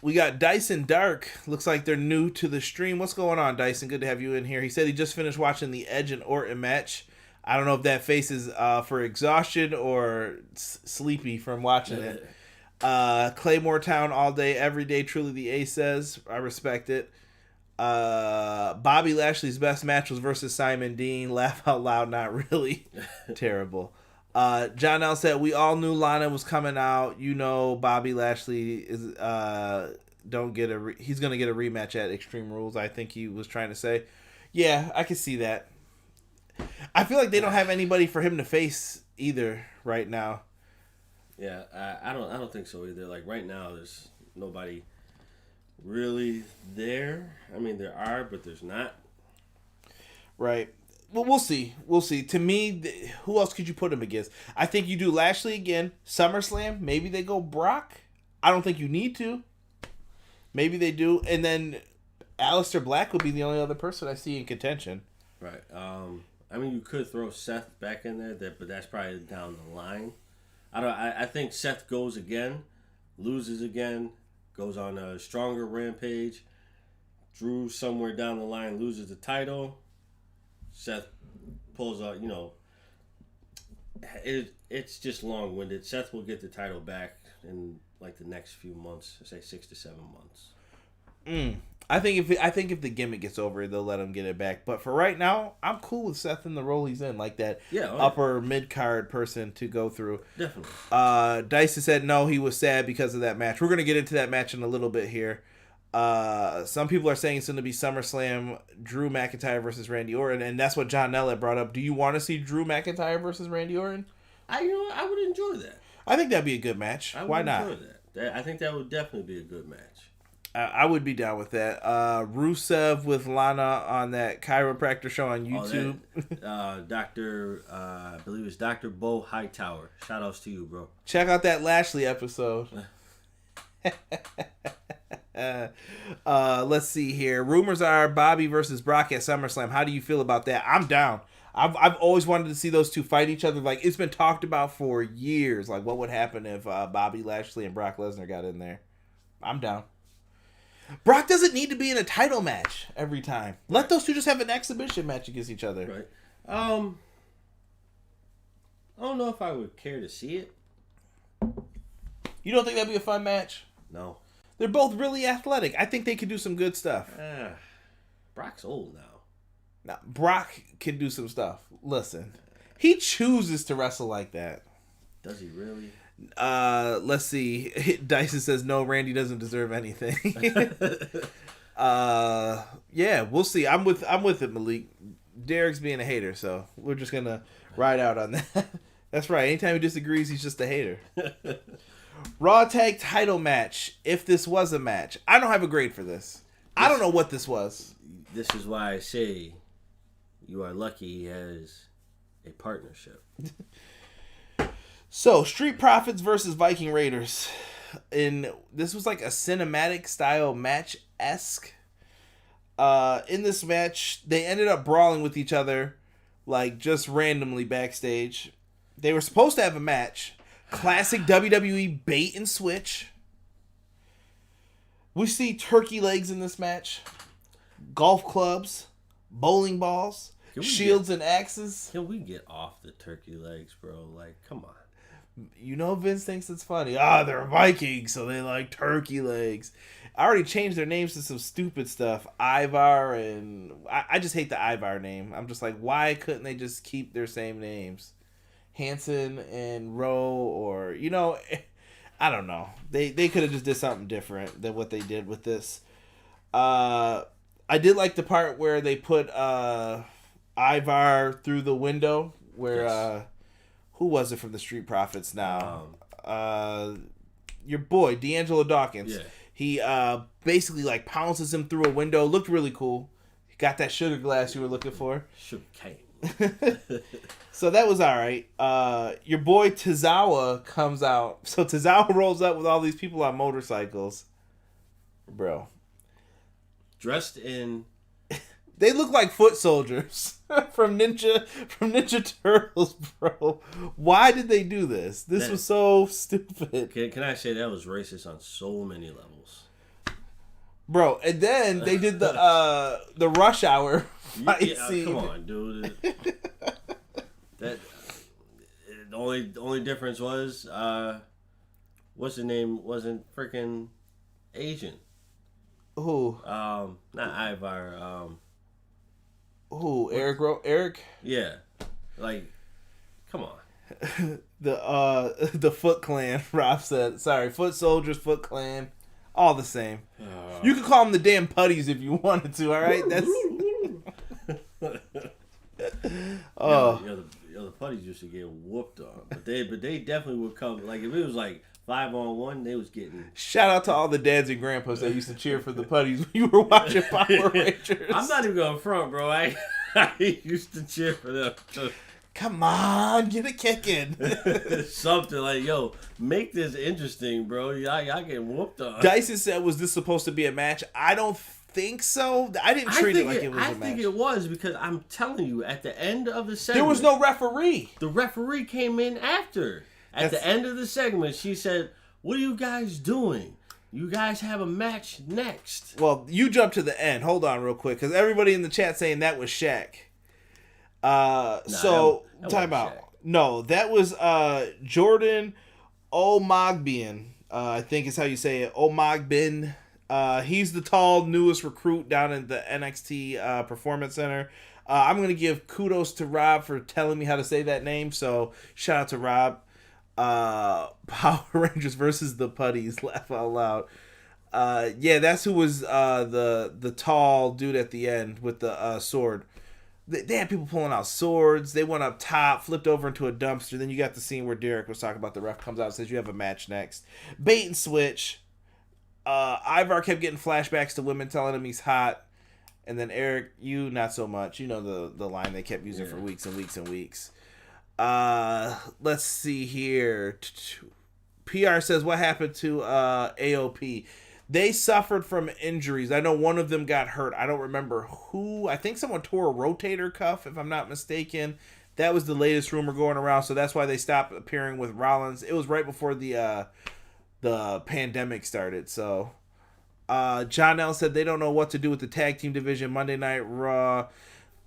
We got Dyson Dark. Looks like they're new to the stream. What's going on, Dyson? Good to have you in here. He said he just finished watching the Edge and Orton match. I don't know if that face is for exhaustion or sleepy from watching it. Claymore Town all day, every day. Truly the A says. I respect it. Bobby Lashley's best match was versus Simon Dean. Laugh out loud, not really. Terrible. John L said, we all knew Lana was coming out. You know, Bobby Lashley is he's gonna get a rematch at Extreme Rules. I think he was trying to say. Yeah, I can see that. I feel like they don't have anybody for him to face either right now. Yeah, I don't think so either. Like right now, there's nobody really there. I mean, there are, but there's not. Right. Well, we'll see. We'll see. To me, who else could you put him against? I think you do Lashley again. SummerSlam. Maybe they go Brock. I don't think you need to. Maybe they do. And then Aleister Black would be the only other person I see in contention. Right. I mean, you could throw Seth back in there, but that's probably down the line. I think Seth goes again, loses again, goes on a stronger rampage. Drew somewhere down the line loses the title. Seth pulls out, it's just long-winded. Seth will get the title back in like the next few months, say 6 to 7 months. I think if the gimmick gets over, they'll let him get it back. But for right now, I'm cool with Seth in the role he's in, like that upper mid-card person to go through. Definitely. Dyson said no, he was sad because of that match. We're gonna get into that match in a little bit here. Some people are saying it's going to be SummerSlam, Drew McIntyre versus Randy Orton, and that's what John Nell brought up. Do you want to see Drew McIntyre versus Randy Orton? I would enjoy that. I think that'd be a good match. Why not? Enjoy that. I think that would definitely be a good match. I would be down with that. Rusev with Lana on that chiropractor show on YouTube. I believe it's Dr. Bo Hightower. Shout outs to you, bro. Check out that Lashley episode. Let's see here. Rumors are Bobby versus Brock at SummerSlam. How do you feel about that? I'm down. I've always wanted to see those two fight each other. Like, it's been talked about for years. Like, what would happen if Bobby Lashley and Brock Lesnar got in there? I'm down. Brock doesn't need to be in a title match every time. Let those two just have an exhibition match against each other. Right. I don't know if I would care to see it. You don't think that'd be a fun match? No. They're both really athletic. I think they could do some good stuff. Brock's old now. Now, Brock can do some stuff. Listen, he chooses to wrestle like that. Does he really? Let's see. Dyson says no, Randy doesn't deserve anything. Yeah, we'll see. I'm with it, Malik. Derek's being a hater, so we're just gonna ride out on that. That's right. Anytime he disagrees, he's just a hater. Raw Tag Title match. If this was a match, I don't have a grade for this. I don't know what this was. This is why I say you are lucky he has a partnership. So, Street Profits versus Viking Raiders. This was like a cinematic style match-esque. In this match, they ended up brawling with each other, like just randomly backstage. They were supposed to have a match. Classic WWE bait and switch. We see turkey legs in this match. Golf clubs. Bowling balls. Shields and axes. Can we get off the turkey legs, bro? Like, come on. You know Vince thinks it's funny. They're Vikings, so they like turkey legs. I already changed their names to some stupid stuff. Ivar and... I just hate the Ivar name. I'm just like, why couldn't they just keep their same names? Hanson and Rowe, or... I don't know. They could have just did something different than what they did with this. I did like the part where they put Ivar through the window, where... Yes. Who was it from the Street Profits now? Your boy, D'Angelo Dawkins. Yeah. He basically like pounces him through a window. Looked really cool. He got that sugar glass you were looking for. Sugar cane. So that was all right. Your boy Tozawa comes out. So Tozawa rolls up with all these people on motorcycles. Bro. Dressed in... They look like foot soldiers from Ninja Turtles, bro. Why did they do this? This was so stupid. Can I say that was racist on so many levels? Bro, and then they did the Rush Hour fight scene. Come on, dude. The only difference was what's the name wasn't freaking Asian. Who? Not Ivar. Who? Eric? Yeah. Like, come on. The Foot Clan, Rob said. Sorry, Foot Soldiers, Foot Clan. All the same. You could call them the damn putties if you wanted to, alright? That's... The putties used to get whooped on. But they definitely would come. Like, if it was like 5-on-1, they was getting... Shout out to all the dads and grandpas that used to cheer for the putties when you were watching Power Rangers. I'm not even going front, bro. I used to cheer for them. Come on, get a kick in. Something like, yo, make this interesting, bro. Y'all get whooped on. Dyson said, was this supposed to be a match? I don't think so. I didn't treat it like it was a match. I think it was, because I'm telling you, at the end of the segment... There was no referee. The referee came in after. At the end of the segment, she said, what are you guys doing? You guys have a match next. Well, you jumped to the end. Hold on real quick, because everybody in the chat saying that was Shaq. Time out. No, that was Jordan Omogbian. I think is how you say it. Omogbin. He's the tall, newest recruit down in the NXT Performance Center. I'm going to give kudos to Rob for telling me how to say that name. So shout out to Rob. Power Rangers versus the Putties. Laugh out loud. Yeah, that's who was the tall dude at the end with the sword. They had people pulling out swords. They went up top, flipped over into a dumpster. Then you got the scene where Derek was talking about the ref comes out and says you have a match next. Bait and switch. Ivar kept getting flashbacks to women telling him he's hot. And then Eric, you not so much. You know the line they kept using for weeks and weeks and weeks. Let's see here. PR says, what happened to AOP? They suffered from injuries. I know one of them got hurt. I don't remember who. I think someone tore a rotator cuff, if I'm not mistaken. That was the latest rumor going around, so that's why they stopped appearing with Rollins. It was right before the pandemic started. So John L said they don't know what to do with the tag team division. Monday Night Raw.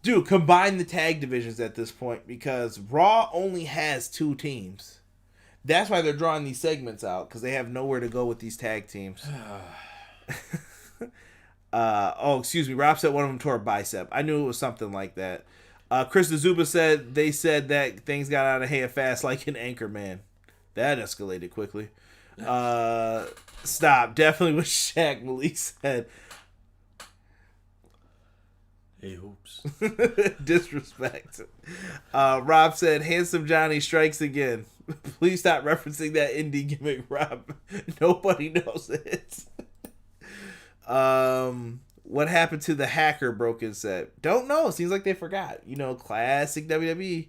Dude, combine the tag divisions at this point, because Raw only has 2 teams. That's why they're drawing these segments out, because they have nowhere to go with these tag teams. Excuse me. Rob said one of them tore a bicep. I knew it was something like that. Chris Zuba said they said that things got out of hand fast like an Anchorman. That escalated quickly. Stop. Definitely was Shaq, Malik said. Hey, hoops. Disrespect. Rob said, Handsome Johnny strikes again. Please stop referencing that indie gimmick, Rob. Nobody knows it. What happened to the hacker, Broken said? Don't know. Seems like they forgot. You know, classic WWE.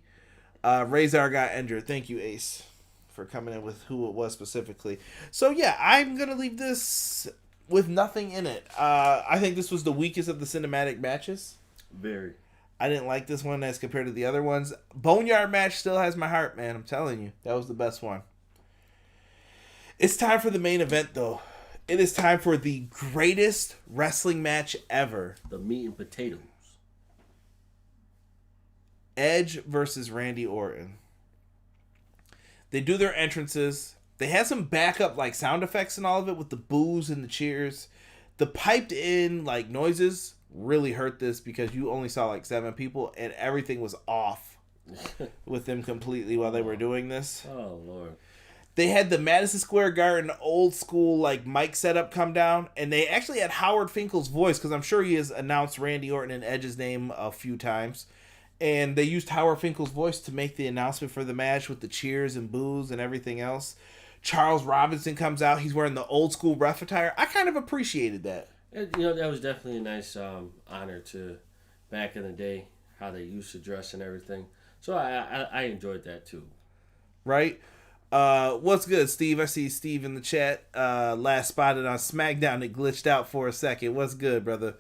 Razor got injured. Thank you, Ace, for coming in with who it was specifically. So, yeah, I'm going to leave this with nothing in it. I think this was the weakest of the cinematic matches. Very. I didn't like this one as compared to the other ones. Boneyard match still has my heart, man. I'm telling you. That was the best one. It's time for the main event, though. It is time for the greatest wrestling match ever. The meat and potatoes. Edge versus Randy Orton. They do their entrances. They had some backup like sound effects and all of it with the boos and the cheers. The piped in like noises really hurt this, because you only saw like 7 people and everything was off with them completely while they were doing this. Oh Lord. They had the Madison Square Garden old school like mic setup come down, and they actually had Howard Finkel's voice, because I'm sure he has announced Randy Orton and Edge's name a few times. And they used Howard Finkel's voice to make the announcement for the match with the cheers and boos and everything else. Charles Robinson comes out. He's wearing the old school ref attire. I kind of appreciated that. You know, that was definitely a nice honor to back in the day, how they used to dress and everything. So I enjoyed that too. Right? What's good, Steve? I see Steve in the chat. Last spotted on SmackDown. It glitched out for a second. What's good, brother?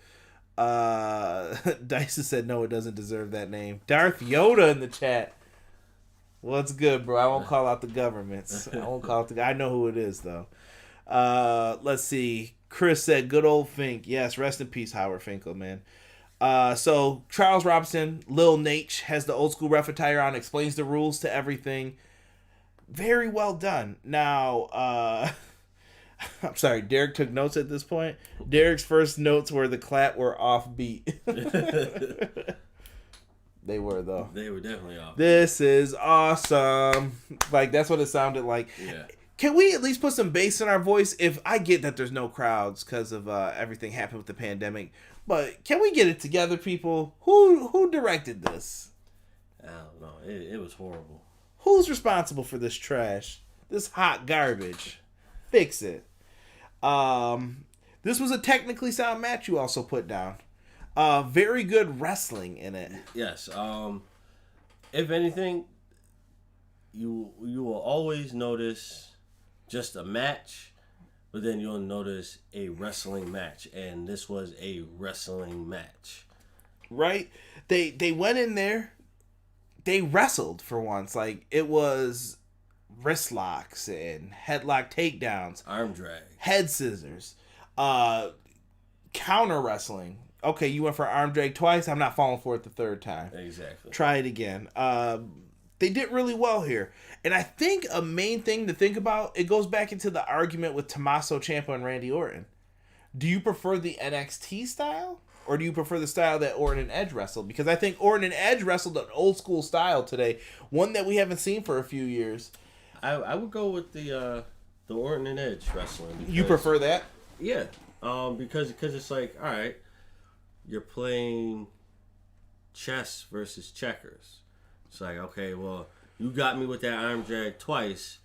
Dyson said no, it doesn't deserve that name. Darth Yoda in the chat. What's good, bro? I won't call out the governments. I won't call out I know who it is, though. Let's see. Chris said, good old Fink. Yes, rest in peace, Howard Finkel, man. So, Charles Robinson, Lil Nate, has the old school ref attire on, explains the rules to everything. Very well done. Now, I'm sorry, Derek took notes at this point. Derek's first notes were the clap were offbeat. They were, though. They were definitely off. This is awesome. Like, that's what it sounded like. Yeah. Can we at least put some bass in our voice? If I get that there's no crowds because of everything happened with the pandemic, but can we get it together, people? Who directed this? I don't know. It was horrible. Who's responsible for this trash? This hot garbage. Fix it. This was a technically sound match you also put down. Very good wrestling in it. Yes. If anything, you will always notice just a match, but then you'll notice a wrestling match, and this was a wrestling match. Right? They went in there. They wrestled for once. Like, it was wrist locks and headlock takedowns, arm drag, head scissors, counter wrestling. Okay, you went for arm drag twice. I'm not falling for it the third time. Exactly. Try it again. They did really well here. And I think a main thing to think about, it goes back into the argument with Tommaso Ciampa and Randy Orton. Do you prefer the NXT style? Or do you prefer the style that Orton and Edge wrestled? Because I think Orton and Edge wrestled an old school style today. One that we haven't seen for a few years. I would go with the Orton and Edge wrestling. Because, you prefer that? Yeah. Because it's like, all right, you're playing chess versus checkers. It's like, okay, well, you got me with that arm drag twice.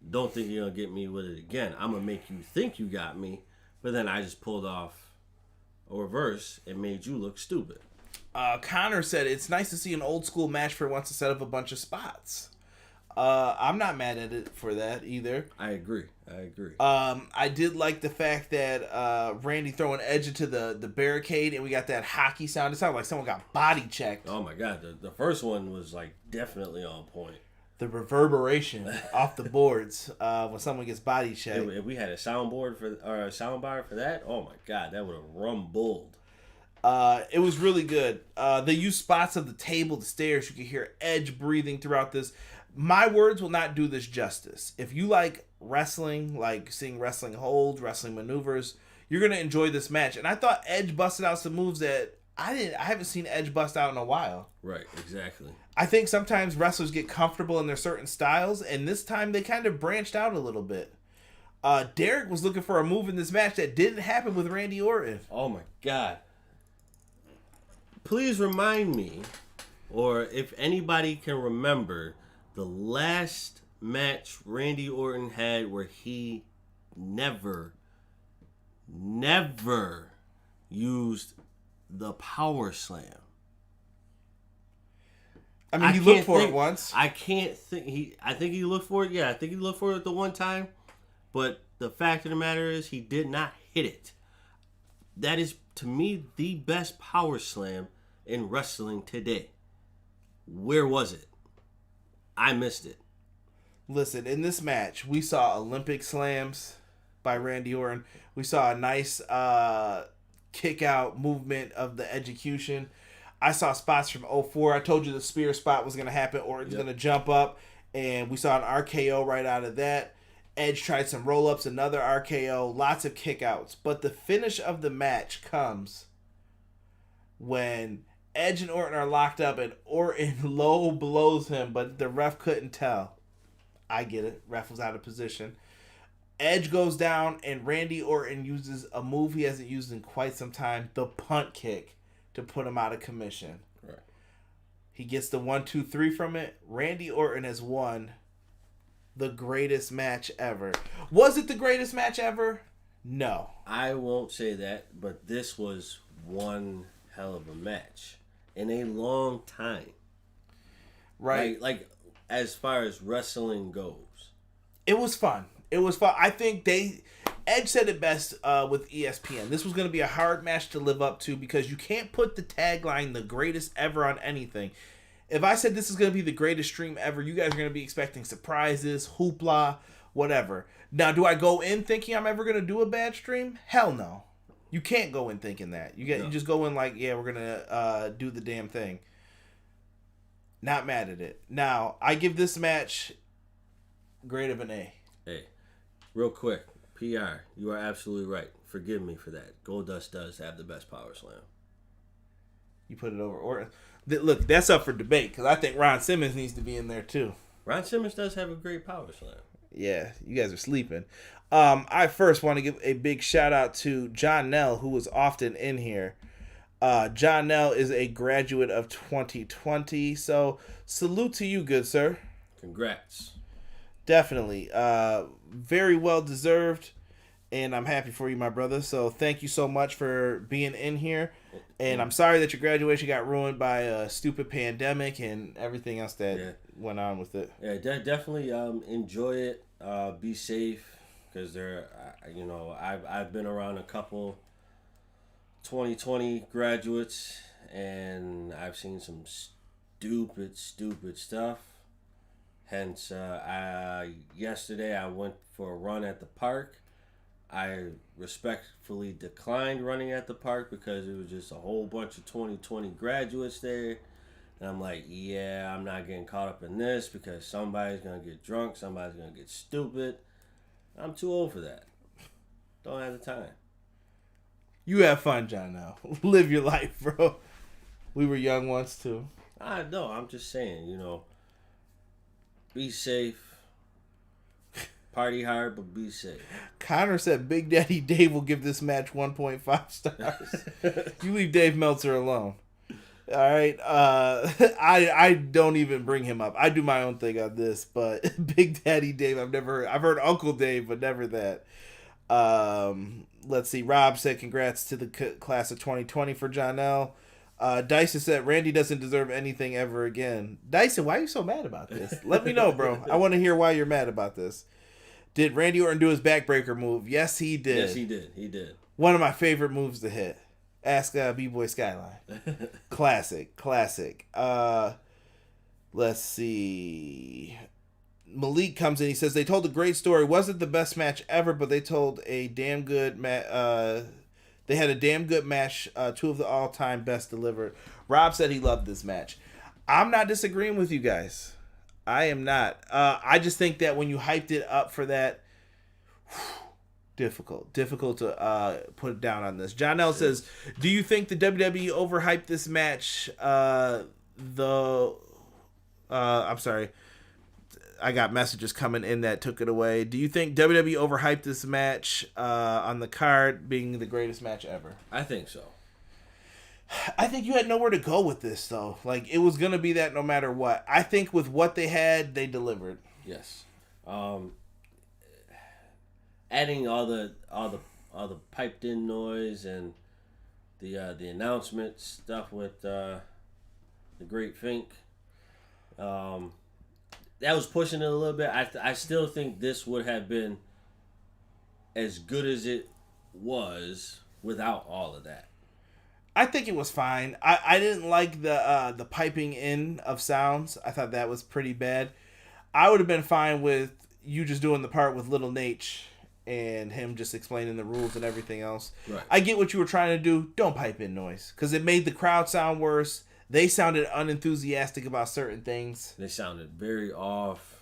Don't think you're going to get me with it again. I'm going to make you think you got me, but then I just pulled off a reverse and made you look stupid. Connor said, it's nice to see an old school match for once instead of a bunch of spots. I'm not mad at it for that either. I agree. I did like the fact that Randy throwing Edge into the barricade and we got that hockey sound. It sounded like someone got body checked. Oh my God. The first one was like definitely on point. The reverberation off the boards when someone gets body checked. If we had a soundboard or a soundbar for that, oh my God, that would have rumbled. It was really good. They used spots of the table, the stairs. You could hear Edge breathing throughout this. My words will not do this justice. If you like wrestling, like seeing wrestling holds, wrestling maneuvers, you're gonna enjoy this match. And I thought Edge busted out some moves that I haven't seen Edge bust out in a while. Right, exactly. I think sometimes wrestlers get comfortable in their certain styles, and this time they kind of branched out a little bit. Derek was looking for a move in this match that didn't happen with Randy Orton. Oh my God. Please remind me, or if anybody can remember, the last match Randy Orton had where he never used the power slam. I mean, he looked for it once. I can't think. I think he looked for it. Yeah, I think he looked for it the one time. But the fact of the matter is, he did not hit it. That is, to me, the best power slam in wrestling today. Where was it? I missed it. Listen, in this match, we saw Olympic slams by Randy Orton. We saw a nice kick out movement of the execution. I saw spots from 04. I told you the spear spot was going to happen. Orton's going to jump up, and we saw an RKO right out of that. Edge tried some roll-ups, another RKO, lots of kickouts. But the finish of the match comes when Edge and Orton are locked up, and Orton low blows him, but the ref couldn't tell. I get it. Ref was out of position. Edge goes down, and Randy Orton uses a move he hasn't used in quite some time, the punt kick, to put him out of commission. Right. He gets the 1-2-3 from it. Randy Orton has won the greatest match ever. Was it the greatest match ever? No. I won't say that, but this was one hell of a match in a long time. Right. Like as far as wrestling goes. It was fun. I think Edge said it best with ESPN. This was going to be a hard match to live up to because you can't put the tagline "the greatest ever" on anything. If I said this is going to be the greatest stream ever, you guys are going to be expecting surprises, hoopla, whatever. Now, do I go in thinking I'm ever going to do a bad stream? Hell no. You can't go in thinking that. You just go in like, yeah, we're going to do the damn thing. Not mad at it. Now, I give this match grade of an A. Hey, real quick. PR. You are absolutely right. Forgive me for that. Goldust does have the best power slam. You put it over Orton. Look, that's up for debate because I think Ron Simmons needs to be in there too. Ron Simmons does have a great power slam. Yeah, you guys are sleeping. I first want to give a big shout out to John Nell, who was often in here. John Nell is a graduate of 2020, so salute to you, good sir. Congrats. Definitely. Very well deserved, and I'm happy for you, my brother. So thank you so much for being in here. And I'm sorry that your graduation got ruined by a stupid pandemic and everything else that went on with it. Yeah, definitely enjoy it. Be safe, because I've been around a couple 2020 graduates, and I've seen some stupid stuff. Hence, yesterday I went for a run at the park. I respectfully declined running at the park because it was just a whole bunch of 2020 graduates there. And I'm like, yeah, I'm not getting caught up in this because somebody's going to get drunk, somebody's going to get stupid. I'm too old for that. Don't have the time. You have fun, John, now. Live your life, bro. We were young once, too. I know. I'm just saying, be safe. Party hard, but be safe. Connor said Big Daddy Dave will give this match 1.5 stars. You leave Dave Meltzer alone. All right. I don't even bring him up. I do my own thing on this, but Big Daddy Dave, I've never heard. I've heard Uncle Dave, but never that. Let's see. Rob said congrats to the class of 2020 for Jonelle. Dyson said Randy doesn't deserve anything ever again. Dyson, why are you so mad about this? Let me know, bro. I want to hear why you're mad about this. Did Randy Orton do his backbreaker move? Yes, he did. Yes, he did. He did. One of my favorite moves to hit. Ask B-Boy Skyline. Classic. Let's see. Malik comes in. He says they told a great story. Wasn't the best match ever, but they told a damn good they had a damn good match. Two of the all-time best delivered. Rob said he loved this match. I'm not disagreeing with you guys. I am not. I just think that when you hyped it up for that, difficult to put it down on this. John L says, do you think the WWE overhyped this match? I'm sorry. I got messages coming in that took it away. Do you think WWE overhyped this match on the card being the greatest match ever? I think so. I think you had nowhere to go with this, though. Like, it was going to be that no matter what. I think with what they had, they delivered. Yes. Adding all the piped in noise and the announcement stuff with the Great Fink, that was pushing it a little bit. I still think this would have been as good as it was without all of that. I think it was fine. I didn't like the piping in of sounds. I thought that was pretty bad. I would have been fine with you just doing the part with Little Nate and him just explaining the rules and everything else. Right. I get what you were trying to do. Don't pipe in noise because it made the crowd sound worse. They sounded unenthusiastic about certain things. They sounded very off.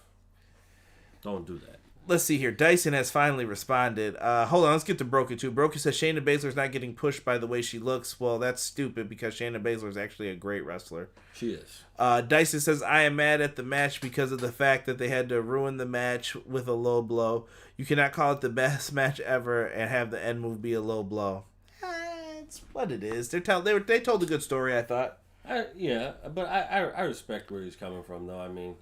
Don't do that. Let's see here. Dyson has finally responded. Hold on, let's get to Broken too. Broken says Shayna Baszler's not getting pushed by the way she looks. Well, that's stupid because Shayna Baszler is actually a great wrestler. She is. Dyson says, I am mad at the match because of the fact that they had to ruin the match with a low blow. You cannot call it the best match ever and have the end move be a low blow. It's what it is. They told a good story, I thought. But I respect where he's coming from, though. I mean,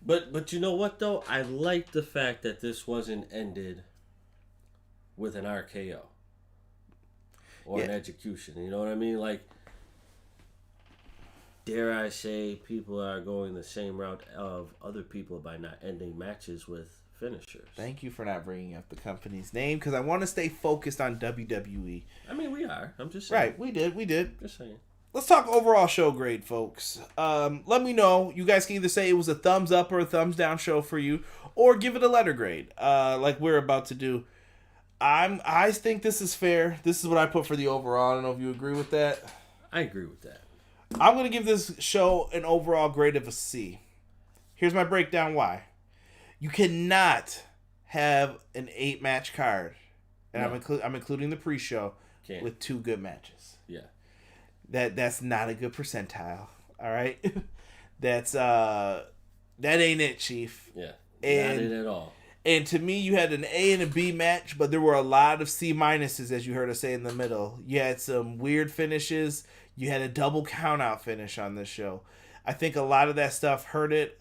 but you know what, though? I like the fact that this wasn't ended with an RKO or an execution. You know what I mean? Like, dare I say, people are going the same route of other people by not ending matches with finishers. Thank you for not bringing up the company's name because I want to stay focused on WWE. I mean, we are. I'm just saying. Right, we did. Just saying. Let's talk overall show grade, folks. Let me know. You guys can either say it was a thumbs up or a thumbs down show for you, or give it a letter grade, like we're about to do. I think this is fair. This is what I put for the overall. I don't know if you agree with that. I agree with that. I'm going to give this show an overall grade of a C. Here's my breakdown why. You cannot have an 8-match card, and No. I'm including the pre-show Can't. with 2 good matches. Yeah. That's not a good percentile. All right, that ain't it, Chief. Yeah. And, not it at all. And to me, you had an A and a B match, but there were a lot of C minuses, as you heard us say in the middle. You had some weird finishes. You had a double countout finish on this show. I think a lot of that stuff hurt it.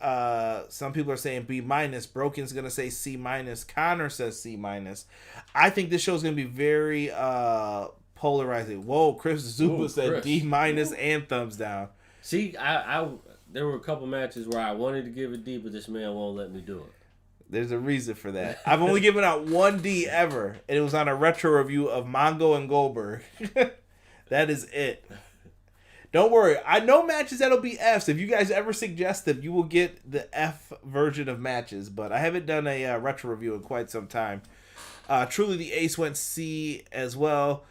Some people are saying B minus. Broken's gonna say C minus. Connor says C minus. I think this show is gonna be very polarizing. Whoa, Chris Zupa said Chris. D minus and thumbs down. See, I there were a couple matches where I wanted to give it D, but this man won't let me do it. There's a reason for that. I've only given out 1 D ever, and it was on a retro review of Mongo and Goldberg. That is it. Don't worry. I know matches that'll be Fs. If you guys ever suggest them, you will get the F version of matches, but I haven't done a retro review in quite some time. Truly, the Ace went C as well.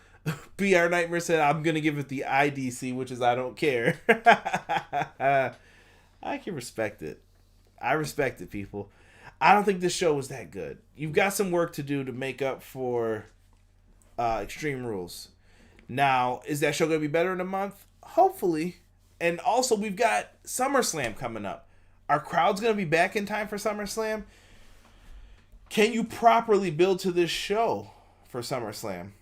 BR Nightmare said, I'm going to give it the IDC, which is I don't care. I can respect it. I respect it, people. I don't think this show was that good. You've got some work to do to make up for Extreme Rules. Now, is that show going to be better in a month? Hopefully. And also, we've got SummerSlam coming up. Our crowd's going to be back in time for SummerSlam. Can you properly build to this show for SummerSlam?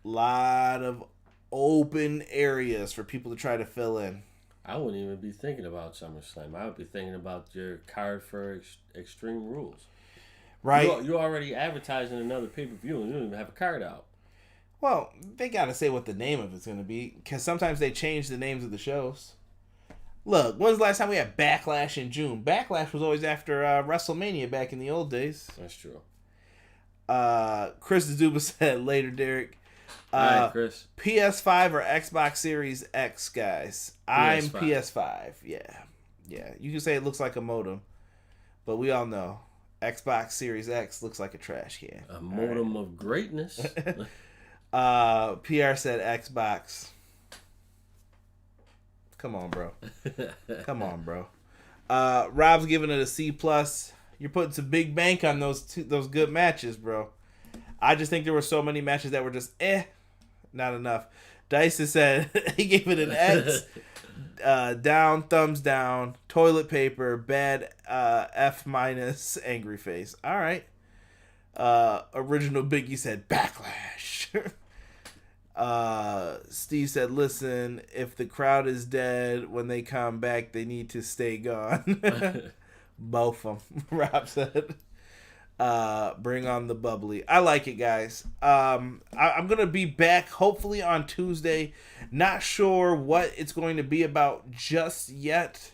Lot of open areas for people to try to fill in. I wouldn't even be thinking about SummerSlam. I would be thinking about your card for Extreme Rules. Right? You're already advertising another pay-per-view and you don't even have a card out. Well, they got to say what the name of it's going to be, because sometimes they change the names of the shows. Look, when's the last time we had Backlash in June? Backlash was always after WrestleMania back in the old days. That's true. Chris Zuba said later, Derek. All right, Chris. PS5 or Xbox Series X, guys? I'm PS5. PS5. Yeah. You can say it looks like a modem, but we all know Xbox Series X looks like a trash can. A modem of greatness. PR said Xbox. Come on, bro. Rob's giving it a C+. You're putting some big bank on those good matches, bro. I just think there were so many matches that were just not enough. Dyson said he gave it an X. Down, thumbs down, toilet paper, bad, F minus, angry face. All right. Original Biggie said Backlash. Steve said, listen, if the crowd is dead when they come back, they need to stay gone. Both of them, Rob said. Bring on the bubbly. I like it, guys. I'm going to be back hopefully on Tuesday. Not sure what it's going to be about just yet.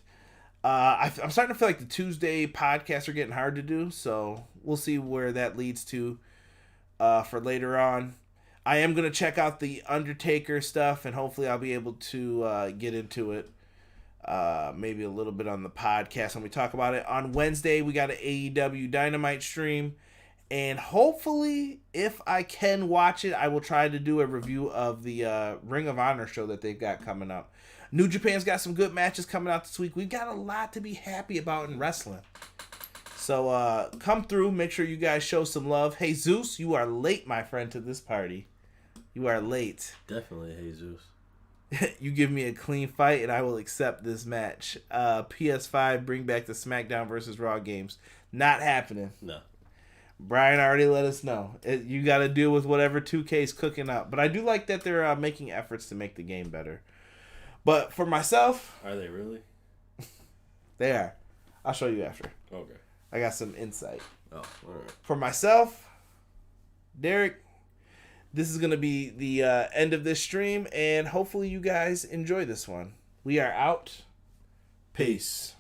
I'm starting to feel like the Tuesday podcasts are getting hard to do, so we'll see where that leads to for later on. I am going to check out the Undertaker stuff, and hopefully I'll be able to get into it maybe a little bit on the podcast when we talk about it. On Wednesday, we got an AEW Dynamite stream, and hopefully, if I can watch it, I will try to do a review of the Ring of Honor show that they've got coming up. New Japan's got some good matches coming out this week. We've got a lot to be happy about in wrestling. So come through. Make sure you guys show some love. Hey, Zeus, you are late, my friend, to this party. You are late. Definitely Jesus. You give me a clean fight, and I will accept this match. PS5, bring back the SmackDown versus Raw games. Not happening. No. Brian already let us know. You got to deal with whatever 2K's cooking up. But I do like that they're making efforts to make the game better. But for myself... Are they really? They are. I'll show you after. Okay. I got some insight. Oh, all right. For myself, Derek, this is going to be the end of this stream, and hopefully you guys enjoy this one. We are out. Peace.